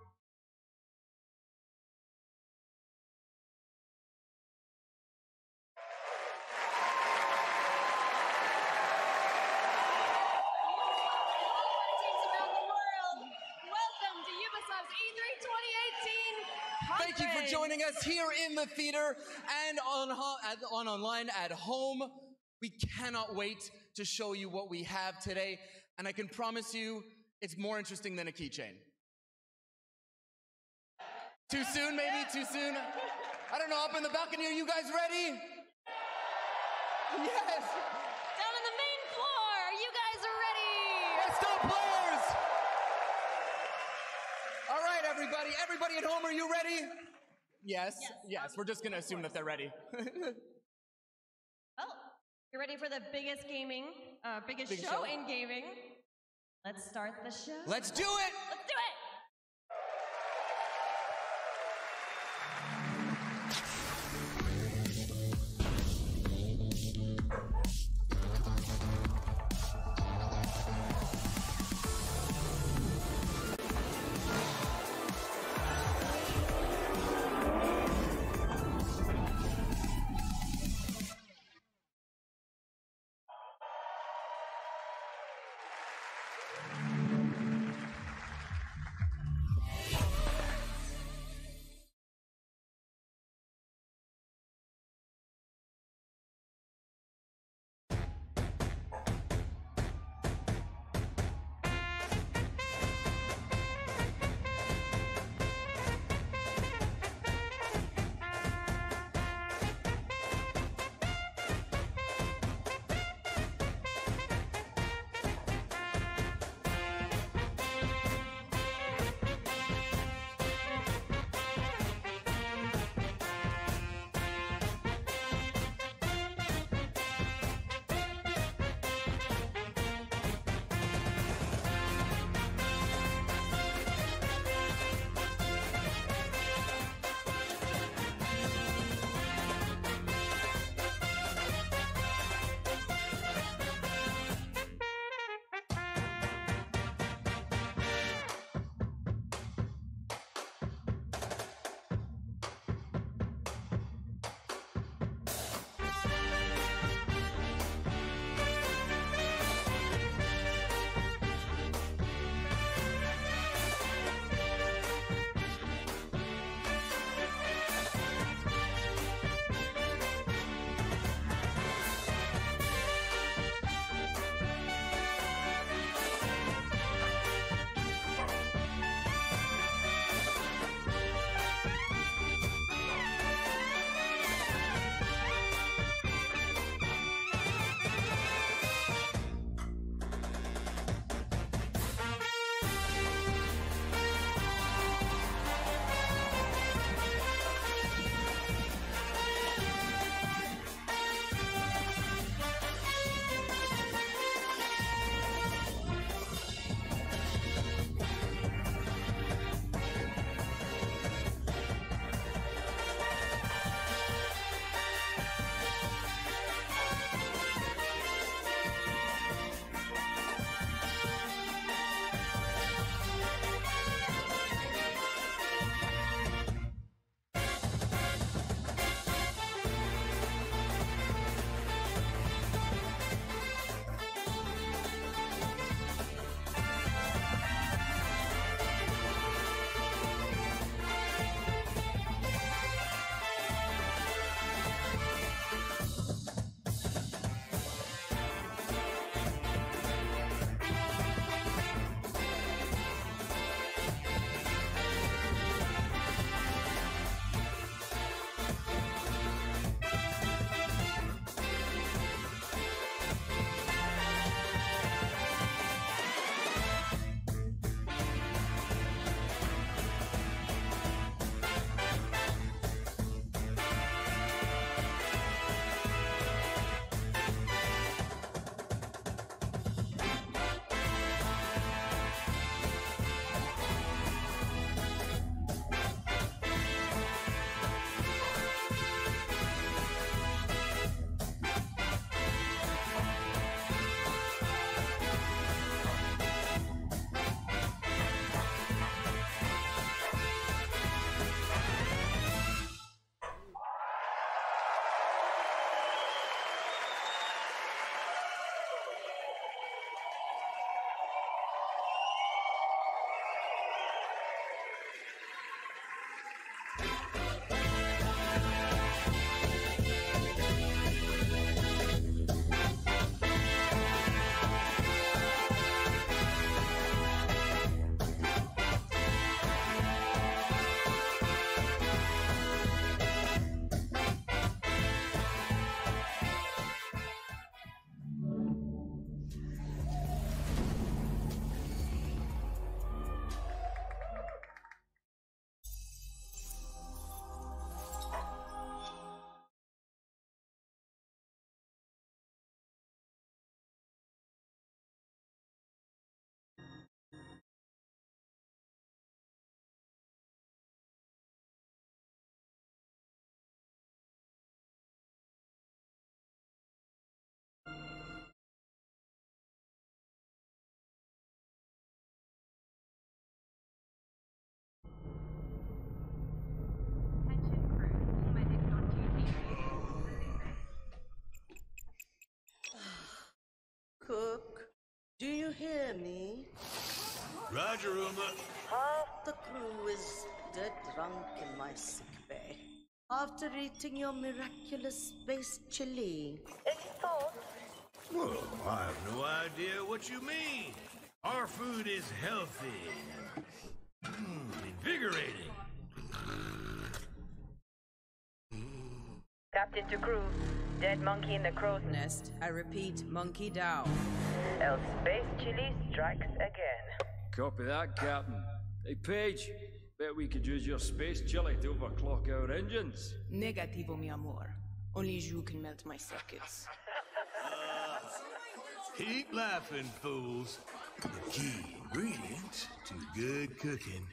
Thank you for joining us here in the theater and online at home. We cannot wait to show you what we have today, and I can promise you it's more interesting than a keychain. Too soon, maybe? Too soon? I don't know, up in the balcony, are you guys ready? Yes! Down on the main floor, are you guys ready? Let's go, players! All right, everybody. Everybody at home, are you ready? Yes. We're just gonna assume that they're ready. Well, you're ready for the biggest biggest show in gaming. Let's start the show. Let's do it! Let's do it! hear me? Roger, Uma. Half the crew is dead drunk in my sickbay after eating your miraculous space chili. Any thoughts? Well, I have no idea what you mean. Our food is healthy and invigorating. Captain to crew, dead monkey in the crow's nest. I repeat, monkey down. Else space chili strikes again. Copy that, Captain. Hey, Paige, bet we could use your space chili to overclock our engines. Negativo, mi amor. Only you can melt my circuits. Keep laughing, fools. The key ingredient to good cooking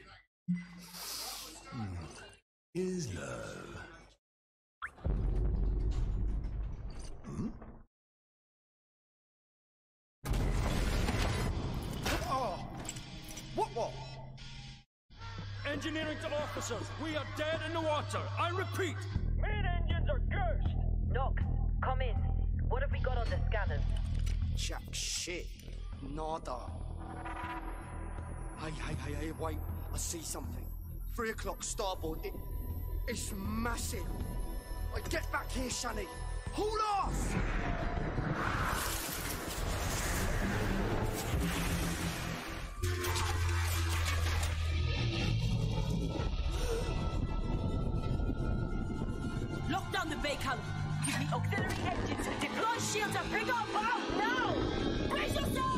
is love. What? Engineering to officers, we are dead in the water. I repeat. Main engines are cursed. Nox, come in. What have we got on the scanners? Jack shit. Nada. Hey, wait. I see something. 3 o'clock starboard. It's massive. Like, get back here, Shani. Hold off! Lock down the bay column. Give me auxiliary engines. Deploy shields and bring up out now! Brace yourselves!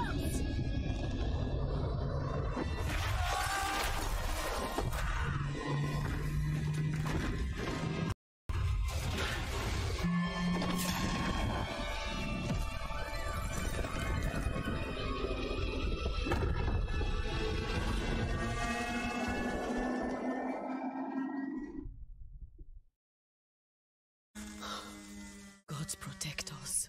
Gods protect us.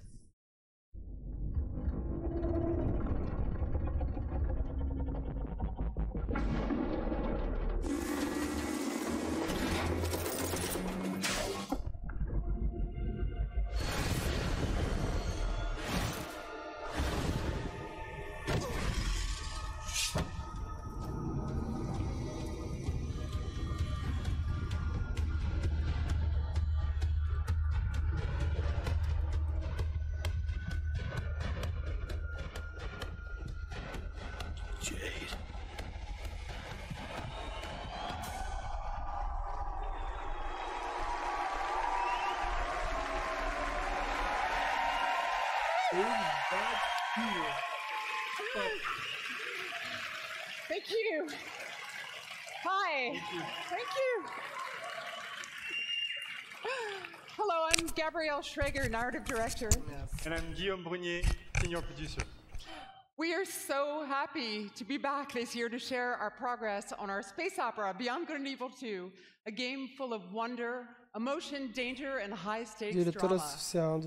Thank you. Hi. Thank you. Hello, I'm Gabrielle Schrager, Narrative Director. And I'm Guillaume Brunier, Senior Producer. We are so happy to be back this year to share our progress on our space opera, Beyond Good and Evil 2, a game full of wonder, emotion, danger, and high-stakes drama.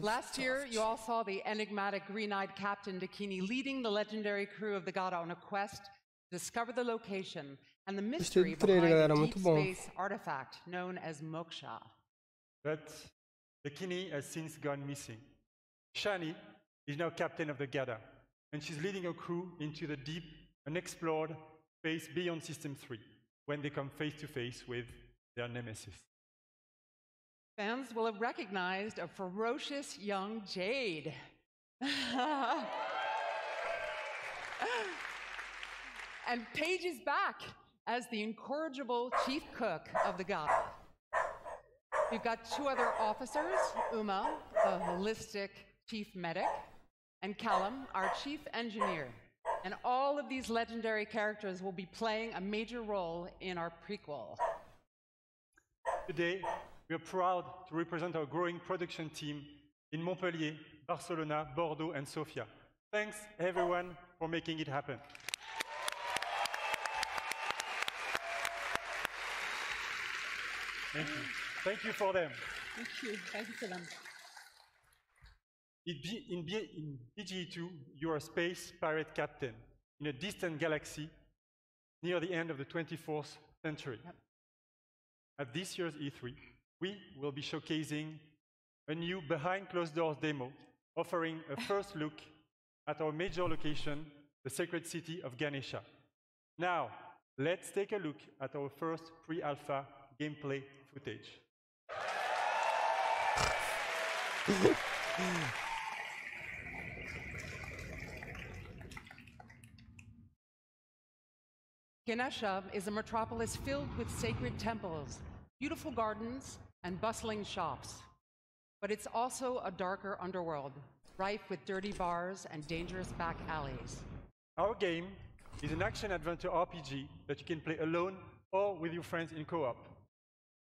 Last year, you all saw the enigmatic green-eyed Captain Dakini leading the legendary crew of the Gada on a quest to discover the location and the mystery behind the deep space artifact known as Moksha. But Dakini has since gone missing. Shani is now captain of the Gada, and she's leading her crew into the deep, unexplored space beyond System 3, when they come face-to-face with their nemesis. Fans will have recognized a ferocious young Jade. And Paige is back as the incorrigible chief cook of the Gada. We've got 2 other officers, Uma, a holistic chief medic, and Callum, our chief engineer. And all of these legendary characters will be playing a major role in our prequel. Today, we are proud to represent our growing production team in Montpellier, Barcelona, Bordeaux, and Sofia. Thanks, everyone, for making it happen. Thank you. Thank you for them. Thank you. Thank you for them. In BGE2, you are a space pirate captain in a distant galaxy near the end of the 24th century. Yep. At this year's E3, we will be showcasing a new behind closed doors demo, offering a first look at our major location, the the sacred city of Ganesha. Now, let's take a look at our first pre-alpha gameplay footage. Ganesha is a metropolis filled with sacred temples, beautiful gardens, and bustling shops. But it's also a darker underworld, rife with dirty bars and dangerous back alleys. Our game is an action-adventure RPG that you can play alone or with your friends in co-op.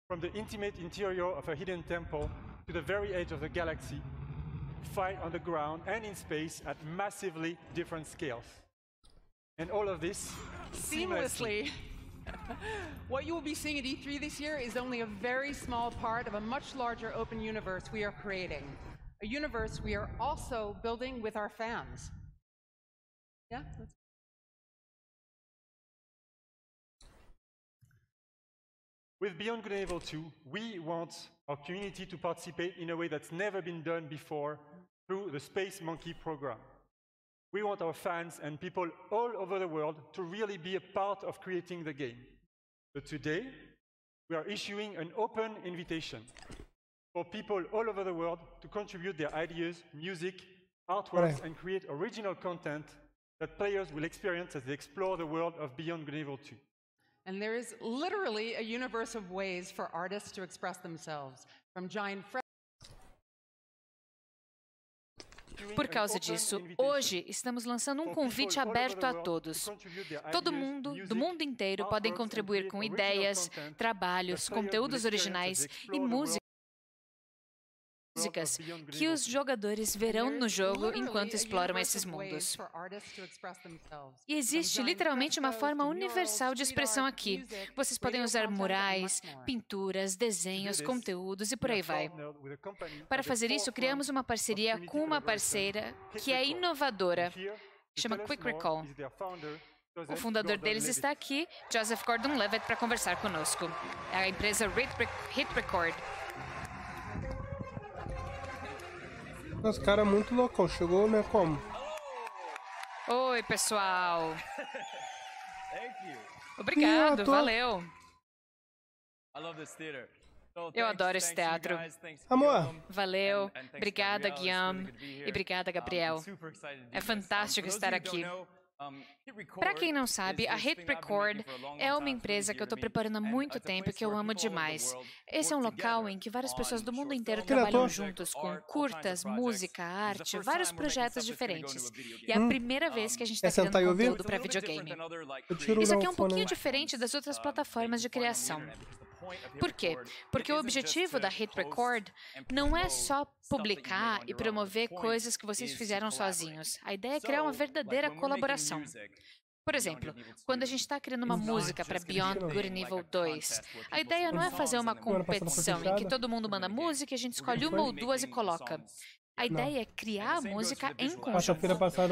From the intimate interior of a hidden temple to the very edge of the galaxy, fight on the ground and in space at massively different scales. And all of this seamlessly. What you will be seeing at E3 this year is only a very small part of a much larger open universe we are creating. A universe we are also building with our fans. Yeah? With Beyond Good and Evil 2, we want our community to participate in a way that's never been done before through the Space Monkey program. We want our fans and people all over the world to really be a part of creating the game. But today, we are issuing an open invitation for people all over the world to contribute their ideas, music, artworks, and create original content that players will experience as they explore the world of Beyond Good and Evil 2. And there is literally a universe of ways for artists to express themselves, from giant Por causa disso, hoje estamos lançando um convite aberto a todos. Todo mundo, do mundo inteiro, podem contribuir com ideias, trabalhos, conteúdos originais e músicas que os jogadores verão no jogo enquanto exploram esses mundos. E existe literalmente uma forma universal de expressão aqui. Vocês podem usar murais, pinturas, desenhos, conteúdos e por aí vai. Para fazer isso, criamos uma parceria com uma parceira que é inovadora, chama Quick Recall. O fundador deles está aqui, Joseph Gordon-Levitt, para conversar conosco. É a empresa Hit Record. Nossa, cara, muito loucão. Chegou, né? Como? Oi, pessoal. Obrigado, valeu. Eu adoro esse teatro. Amor. Valeu. Obrigada, Guillaume. E obrigada, Gabriel. É fantástico estar aqui. Para quem não sabe, a Hit Record é uma empresa que eu estou preparando há muito tempo e que eu amo demais. Esse é um local em que várias pessoas do mundo inteiro trabalham juntos com curtas, música, arte, vários projetos diferentes. E é a primeira vez que a gente está criando conteúdo para videogame. Isso aqui é um pouquinho diferente das outras plataformas de criação. Por quê? Porque o objetivo da Hit Record não é só publicar e promover coisas que vocês fizeram sozinhos. A ideia é criar uma verdadeira colaboração. Por exemplo, quando a gente está criando uma música para Beyond Good and Evil 2, a ideia não é fazer uma competição em que todo mundo manda música e a gente escolhe uma ou duas e coloca. A ideia é criar a música em conjunto.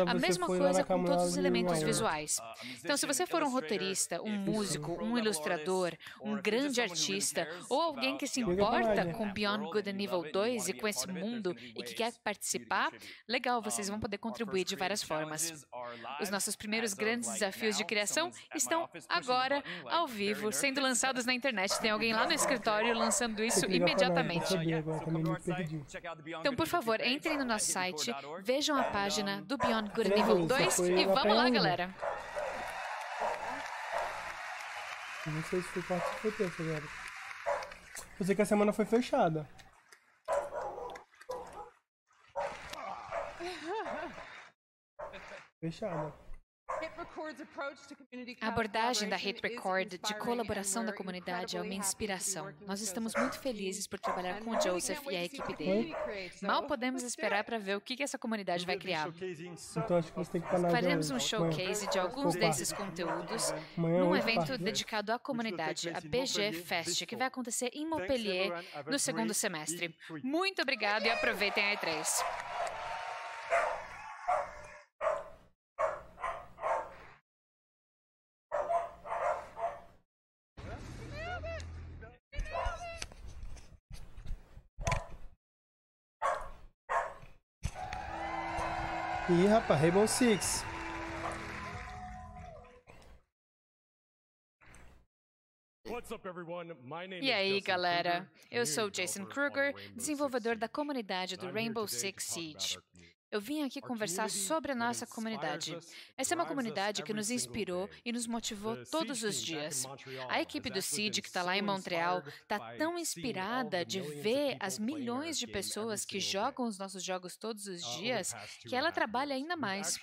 A mesma coisa com todos os elementos visuais. Então, se você for um roteirista, um músico, um ilustrador, um grande artista, ou alguém que se importa com Beyond Good and Evil 2 e com esse mundo e que quer participar, legal, vocês vão poder contribuir de várias formas. Os nossos primeiros grandes desafios de criação estão agora, ao vivo, sendo lançados na internet. Tem alguém lá no escritório lançando isso imediatamente. Então, por favor, entrem no nosso site, vejam a página do Beyond Good and Evil 2 e vamos lá, galera! Não sei se foi parte do tempo agora. Eu sei que a semana foi fechada. Fechada. A abordagem da Hit Record de colaboração da comunidade é uma inspiração. Nós estamos muito felizes por trabalhar com o Joseph e a equipe dele. Mal podemos esperar para ver o que essa comunidade vai criar. Então acho que você tem que parar. Faremos um showcase de alguns desses conteúdos num evento dedicado à comunidade, a BG Fest, que vai acontecer em Montpellier no segundo semestre. Muito obrigado e aproveitem a E3. Ih, rapaz, Rainbow Six. E aí, galera? Eu sou Jason Kruger, desenvolvedor da comunidade do Rainbow Six Siege. Eu vim aqui conversar sobre a nossa comunidade. Essa é uma comunidade que nos inspirou e nos motivou todos os dias. A equipe do Siege, que está lá em Montreal, está tão inspirada de ver as milhões de pessoas que jogam os nossos jogos todos os dias, que ela trabalha ainda mais.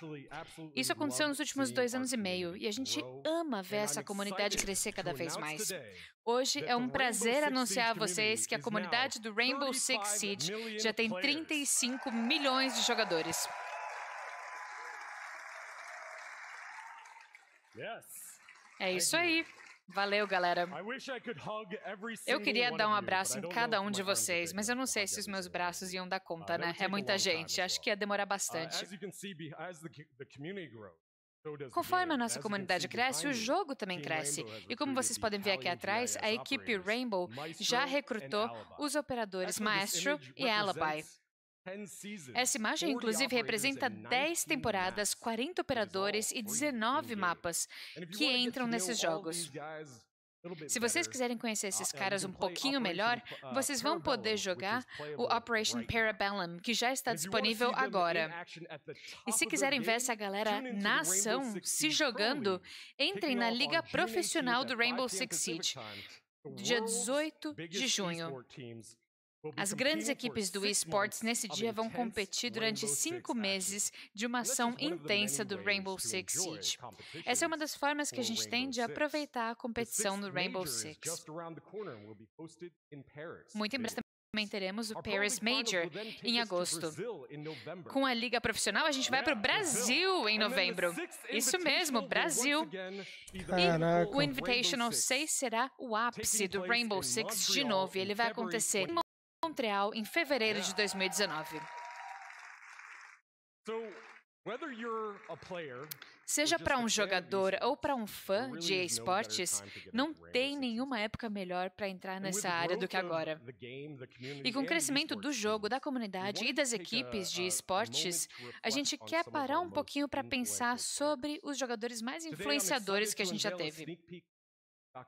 Isso aconteceu nos últimos 2 anos e meio, e a gente ama ver essa comunidade crescer cada vez mais. Hoje é um prazer anunciar a vocês que a comunidade do Rainbow Six Siege já tem 35 milhões de jogadores. É isso aí. Valeu, galera. Eu queria dar um abraço em cada um de vocês, mas eu não sei se os meus braços iam dar conta, né? É muita gente. Acho que ia demorar bastante. Conforme a nossa comunidade cresce, o jogo também cresce. E como vocês podem ver aqui atrás, a equipe Rainbow já recrutou os operadores Maestro e Alibi. Essa imagem, inclusive, representa 10 temporadas, 40 operadores e 19 mapas que entram nesses jogos. Se vocês quiserem conhecer esses caras um pouquinho melhor, vocês vão poder jogar o Operation Parabellum, que já está disponível agora. E se quiserem ver essa galera na ação, se jogando, entrem na Liga Profissional do Rainbow Six Siege, dia 18 de junho. As grandes equipes do eSports nesse dia vão competir durante 5 meses de uma ação intensa do Rainbow Six Siege. Essa é uma das formas que a gente tem de aproveitar a competição do Rainbow Six. Muito em breve também teremos o Paris Major em agosto. Com a Liga Profissional, a gente vai para o Brasil em novembro. Isso mesmo, Brasil. E o Invitational 6 será o ápice do Rainbow Six de novo, e ele vai acontecer em Montreal em fevereiro de 2019. Seja para um jogador ou para um fã de esportes, não tem nenhuma época melhor para entrar nessa área do que agora. E com o crescimento do jogo, da comunidade e das equipes de esportes, a gente quer parar um pouquinho para pensar sobre os jogadores mais influenciadores que a gente já teve.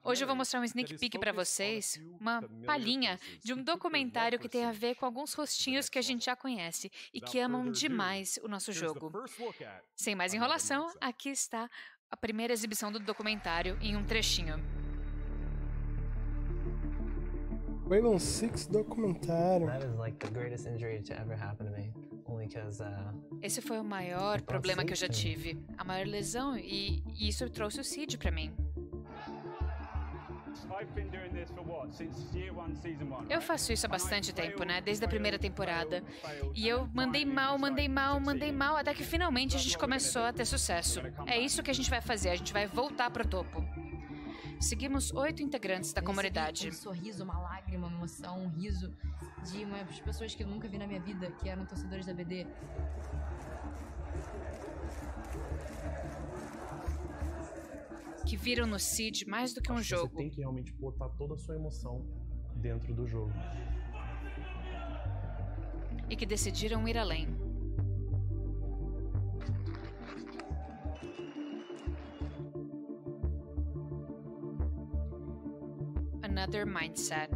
Hoje eu vou mostrar um sneak peek para vocês, uma palhinha de um documentário que tem a ver com alguns rostinhos que a gente já conhece e que amam demais o nosso jogo. Sem mais enrolação, aqui está a primeira exibição do documentário em um trechinho. Rainbow Six documentário. Esse foi o maior problema que eu já tive, a maior lesão, e isso trouxe o Siege para mim. Eu faço isso há bastante tempo, né? Desde a primeira temporada. E eu mandei mal, até que finalmente a gente começou a ter sucesso. É isso que a gente vai fazer, a gente vai voltar pro topo. Seguimos 8 integrantes da comunidade. Um sorriso, uma lágrima, uma emoção, um riso de umas pessoas que eu nunca vi na minha vida, que eram torcedores da BD. Que viram no Siege mais do que um jogo. Você tem que realmente botar toda a sua emoção dentro do jogo. E que decidiram ir além. Another mindset.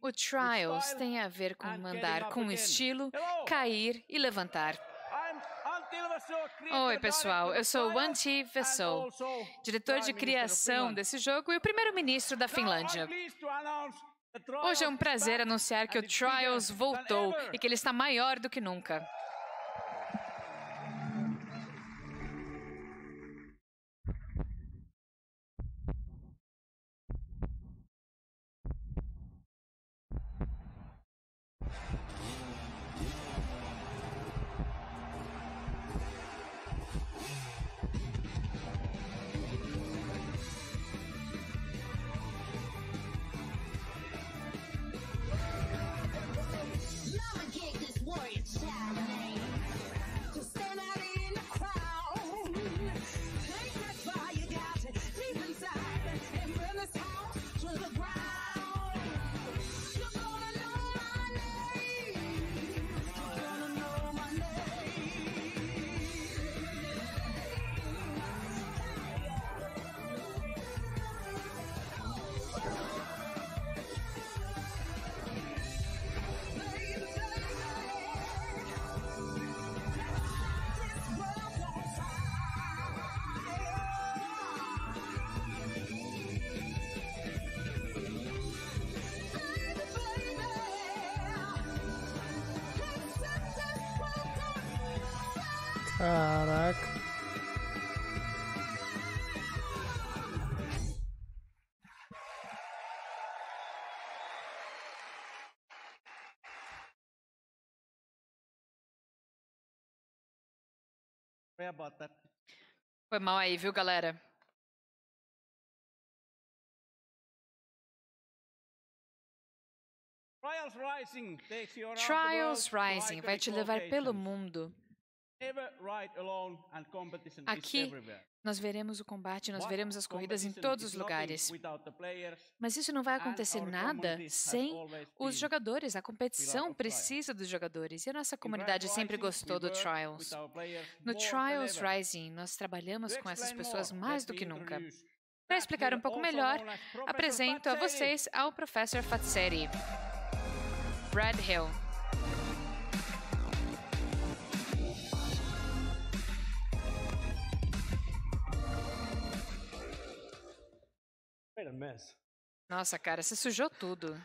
O Trials tem a ver com andar com estilo, cair e levantar. Oi, pessoal, eu sou o Antti Veso, diretor de criação desse jogo e o primeiro-ministro da Finlândia. Hoje é um prazer anunciar que o Trials voltou e que ele está maior do que nunca. Caraca. Foi mal aí, viu, galera? Trials Rising vai te levar pelo mundo. Aqui, nós veremos o combate, nós veremos as corridas em todos os lugares. Mas isso não vai acontecer nada sem os jogadores. A competição precisa dos jogadores. E a nossa comunidade sempre gostou do Trials. No Trials Rising, nós trabalhamos com essas pessoas mais do que nunca. Para explicar um pouco melhor, apresento a vocês ao Professor Fatseri. Brad Hill. Nossa, cara, você sujou tudo.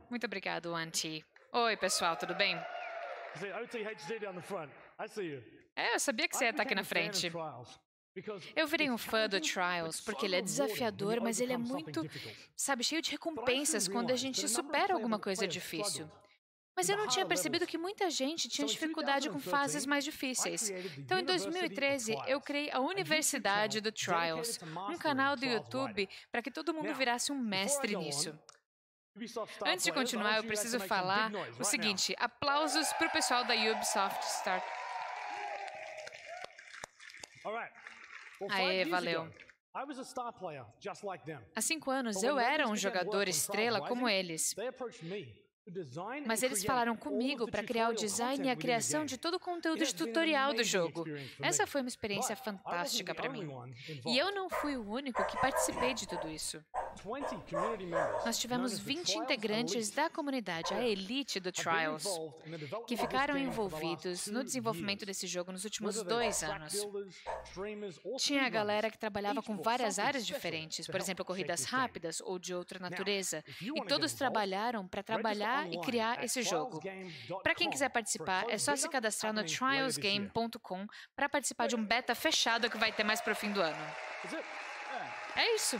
Muito obrigado, Antti. Oi, pessoal, tudo bem? Eu sabia que você ia estar aqui na frente. Eu virei um fã do Trials porque ele é desafiador, mas ele é muito, sabe, cheio de recompensas quando a gente supera alguma coisa difícil. Mas eu não tinha percebido que muita gente tinha dificuldade com fases mais difíceis. Então, em 2013, eu criei a Universidade do Trials, um canal do YouTube para que todo mundo virasse um mestre nisso. Antes de continuar, eu preciso falar o seguinte: aplausos para o pessoal da Ubisoft Start. Aê, valeu. Há 5 anos, eu era um jogador estrela como eles. Mas eles falaram comigo para criar o design e a criação de todo o conteúdo de tutorial do jogo. Essa foi uma experiência fantástica para mim. E eu não fui o único que participei de tudo isso. Nós tivemos 20 integrantes da comunidade, a elite do Trials, que ficaram envolvidos no desenvolvimento desse jogo nos últimos 2 anos. Tinha a galera que trabalhava com várias áreas diferentes, por exemplo, corridas rápidas ou de outra natureza, e todos trabalharam para trabalhar e criar esse jogo. Para quem quiser participar, é só se cadastrar no trialsgame.com para participar de um beta fechado que vai ter mais para o fim do ano. É isso.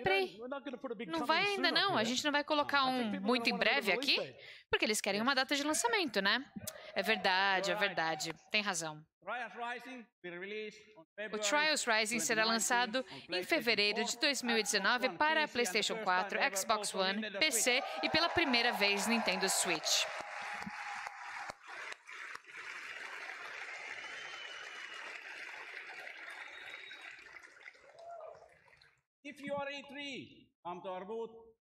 Peraí. Não vai ainda não? A gente não vai colocar um muito em breve aqui? Porque eles querem uma data de lançamento, né? É verdade. Tem razão. O Trials Rising será lançado em fevereiro de 2019 para PlayStation 4, Xbox One, PC e pela primeira vez Nintendo Switch.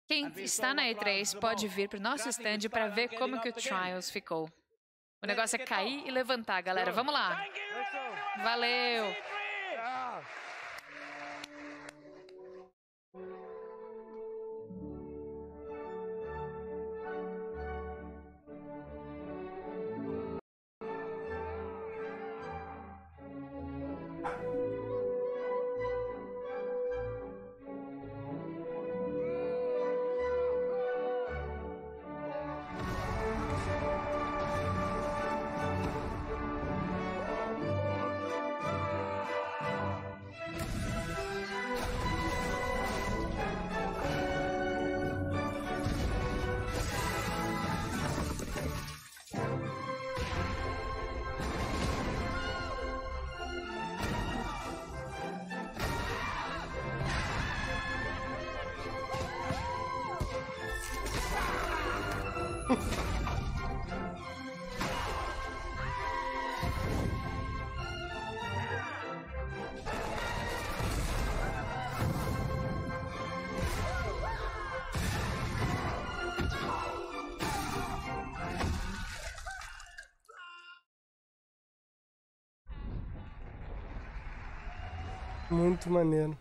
Quem está na E3 pode vir para o nosso stand para ver como que o Trials ficou. O negócio é cair e levantar, galera. Vamos lá. Valeu. Muito maneiro.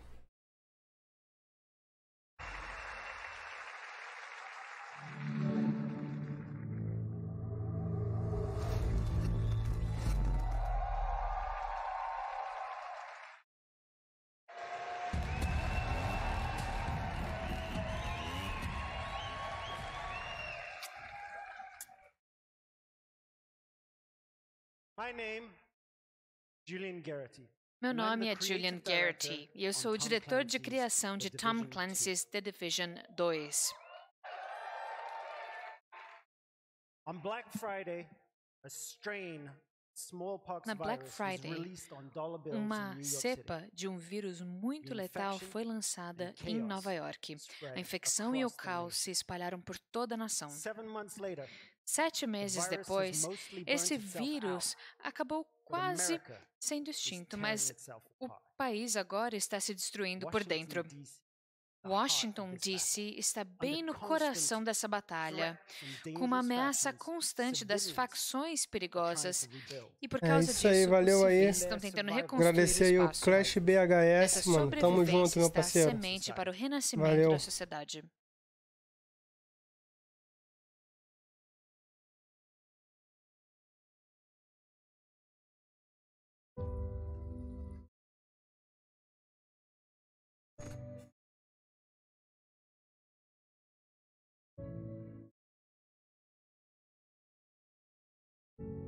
My name, Julian Garrity. Meu nome é Julian Garrity e eu sou o diretor de criação de Tom Clancy's The Division 2. On Black Friday, a strain smallpox Na Black virus was Friday, released on dollar bills in uma New York cepa City. de um vírus muito letal foi lançada and em chaos Nova York. spread A infecção e o across the caos se espalharam por toda a nação. 7 months later, 7 meses virus has depois, mostly burnt esse itself vírus acabou quase America sendo extinto, tearing mas itself o apart. país agora está se destruindo por dentro. Washington, D.C. está bem no coração dessa batalha, com uma ameaça constante das facções perigosas e por causa isso aí, disso valeu os aí. civis estão tentando reconstruir Agradecer o aí o espaço. Clash BHS, Essa mano. Tamo junto, sobrevivência meu está a parceiro. semente para o renascimento Valeu. da sociedade.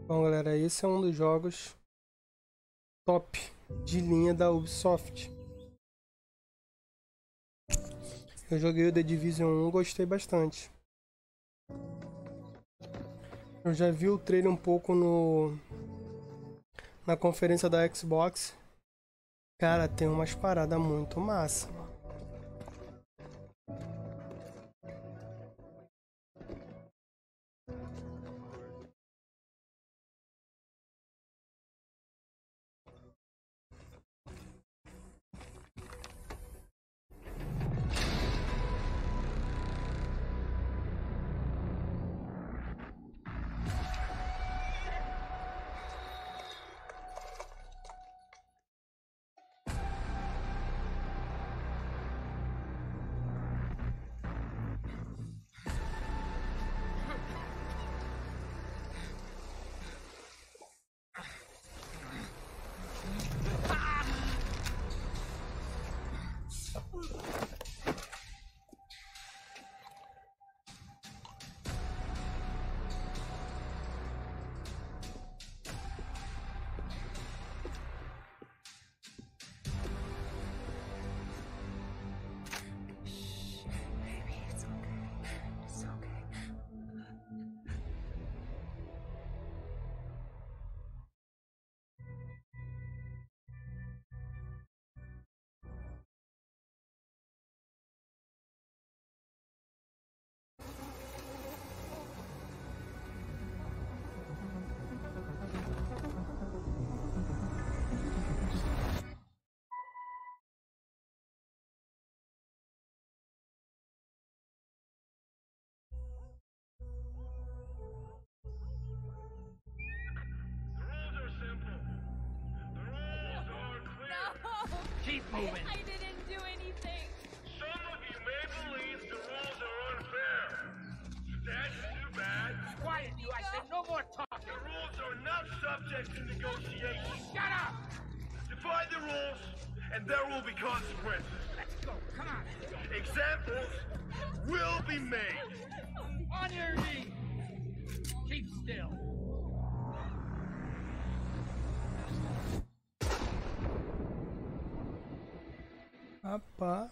Bom, galera, esse é um dos jogos top de linha da Ubisoft. Eu joguei o The Division 1, gostei bastante. Eu já vi o trailer um pouco na conferência da Xbox. Cara, tem umas paradas muito massa. Keep moving. I didn't do anything. Some of you may believe the rules are unfair. That's too bad. Quiet, you! I said no more talking. The rules are not subject to negotiation. Shut up! Defy the rules, and there will be consequences. Let's go. Come on. Examples will be made. On your knees. Keep still. Rapaz.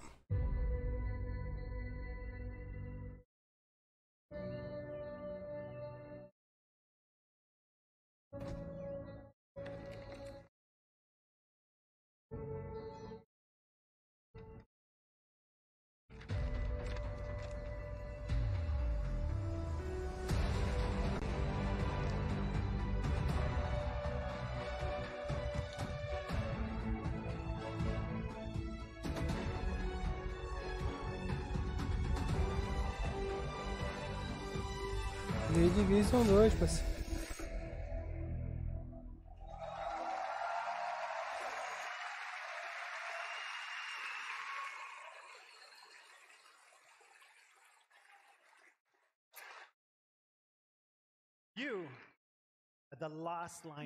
The Division 2, parceiro.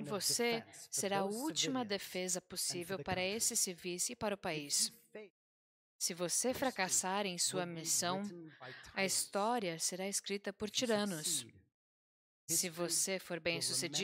Você será a última defesa possível para esses civis e para o país. Se você fracassar em sua missão, a história será escrita por tiranos. Se você for bem-sucedido,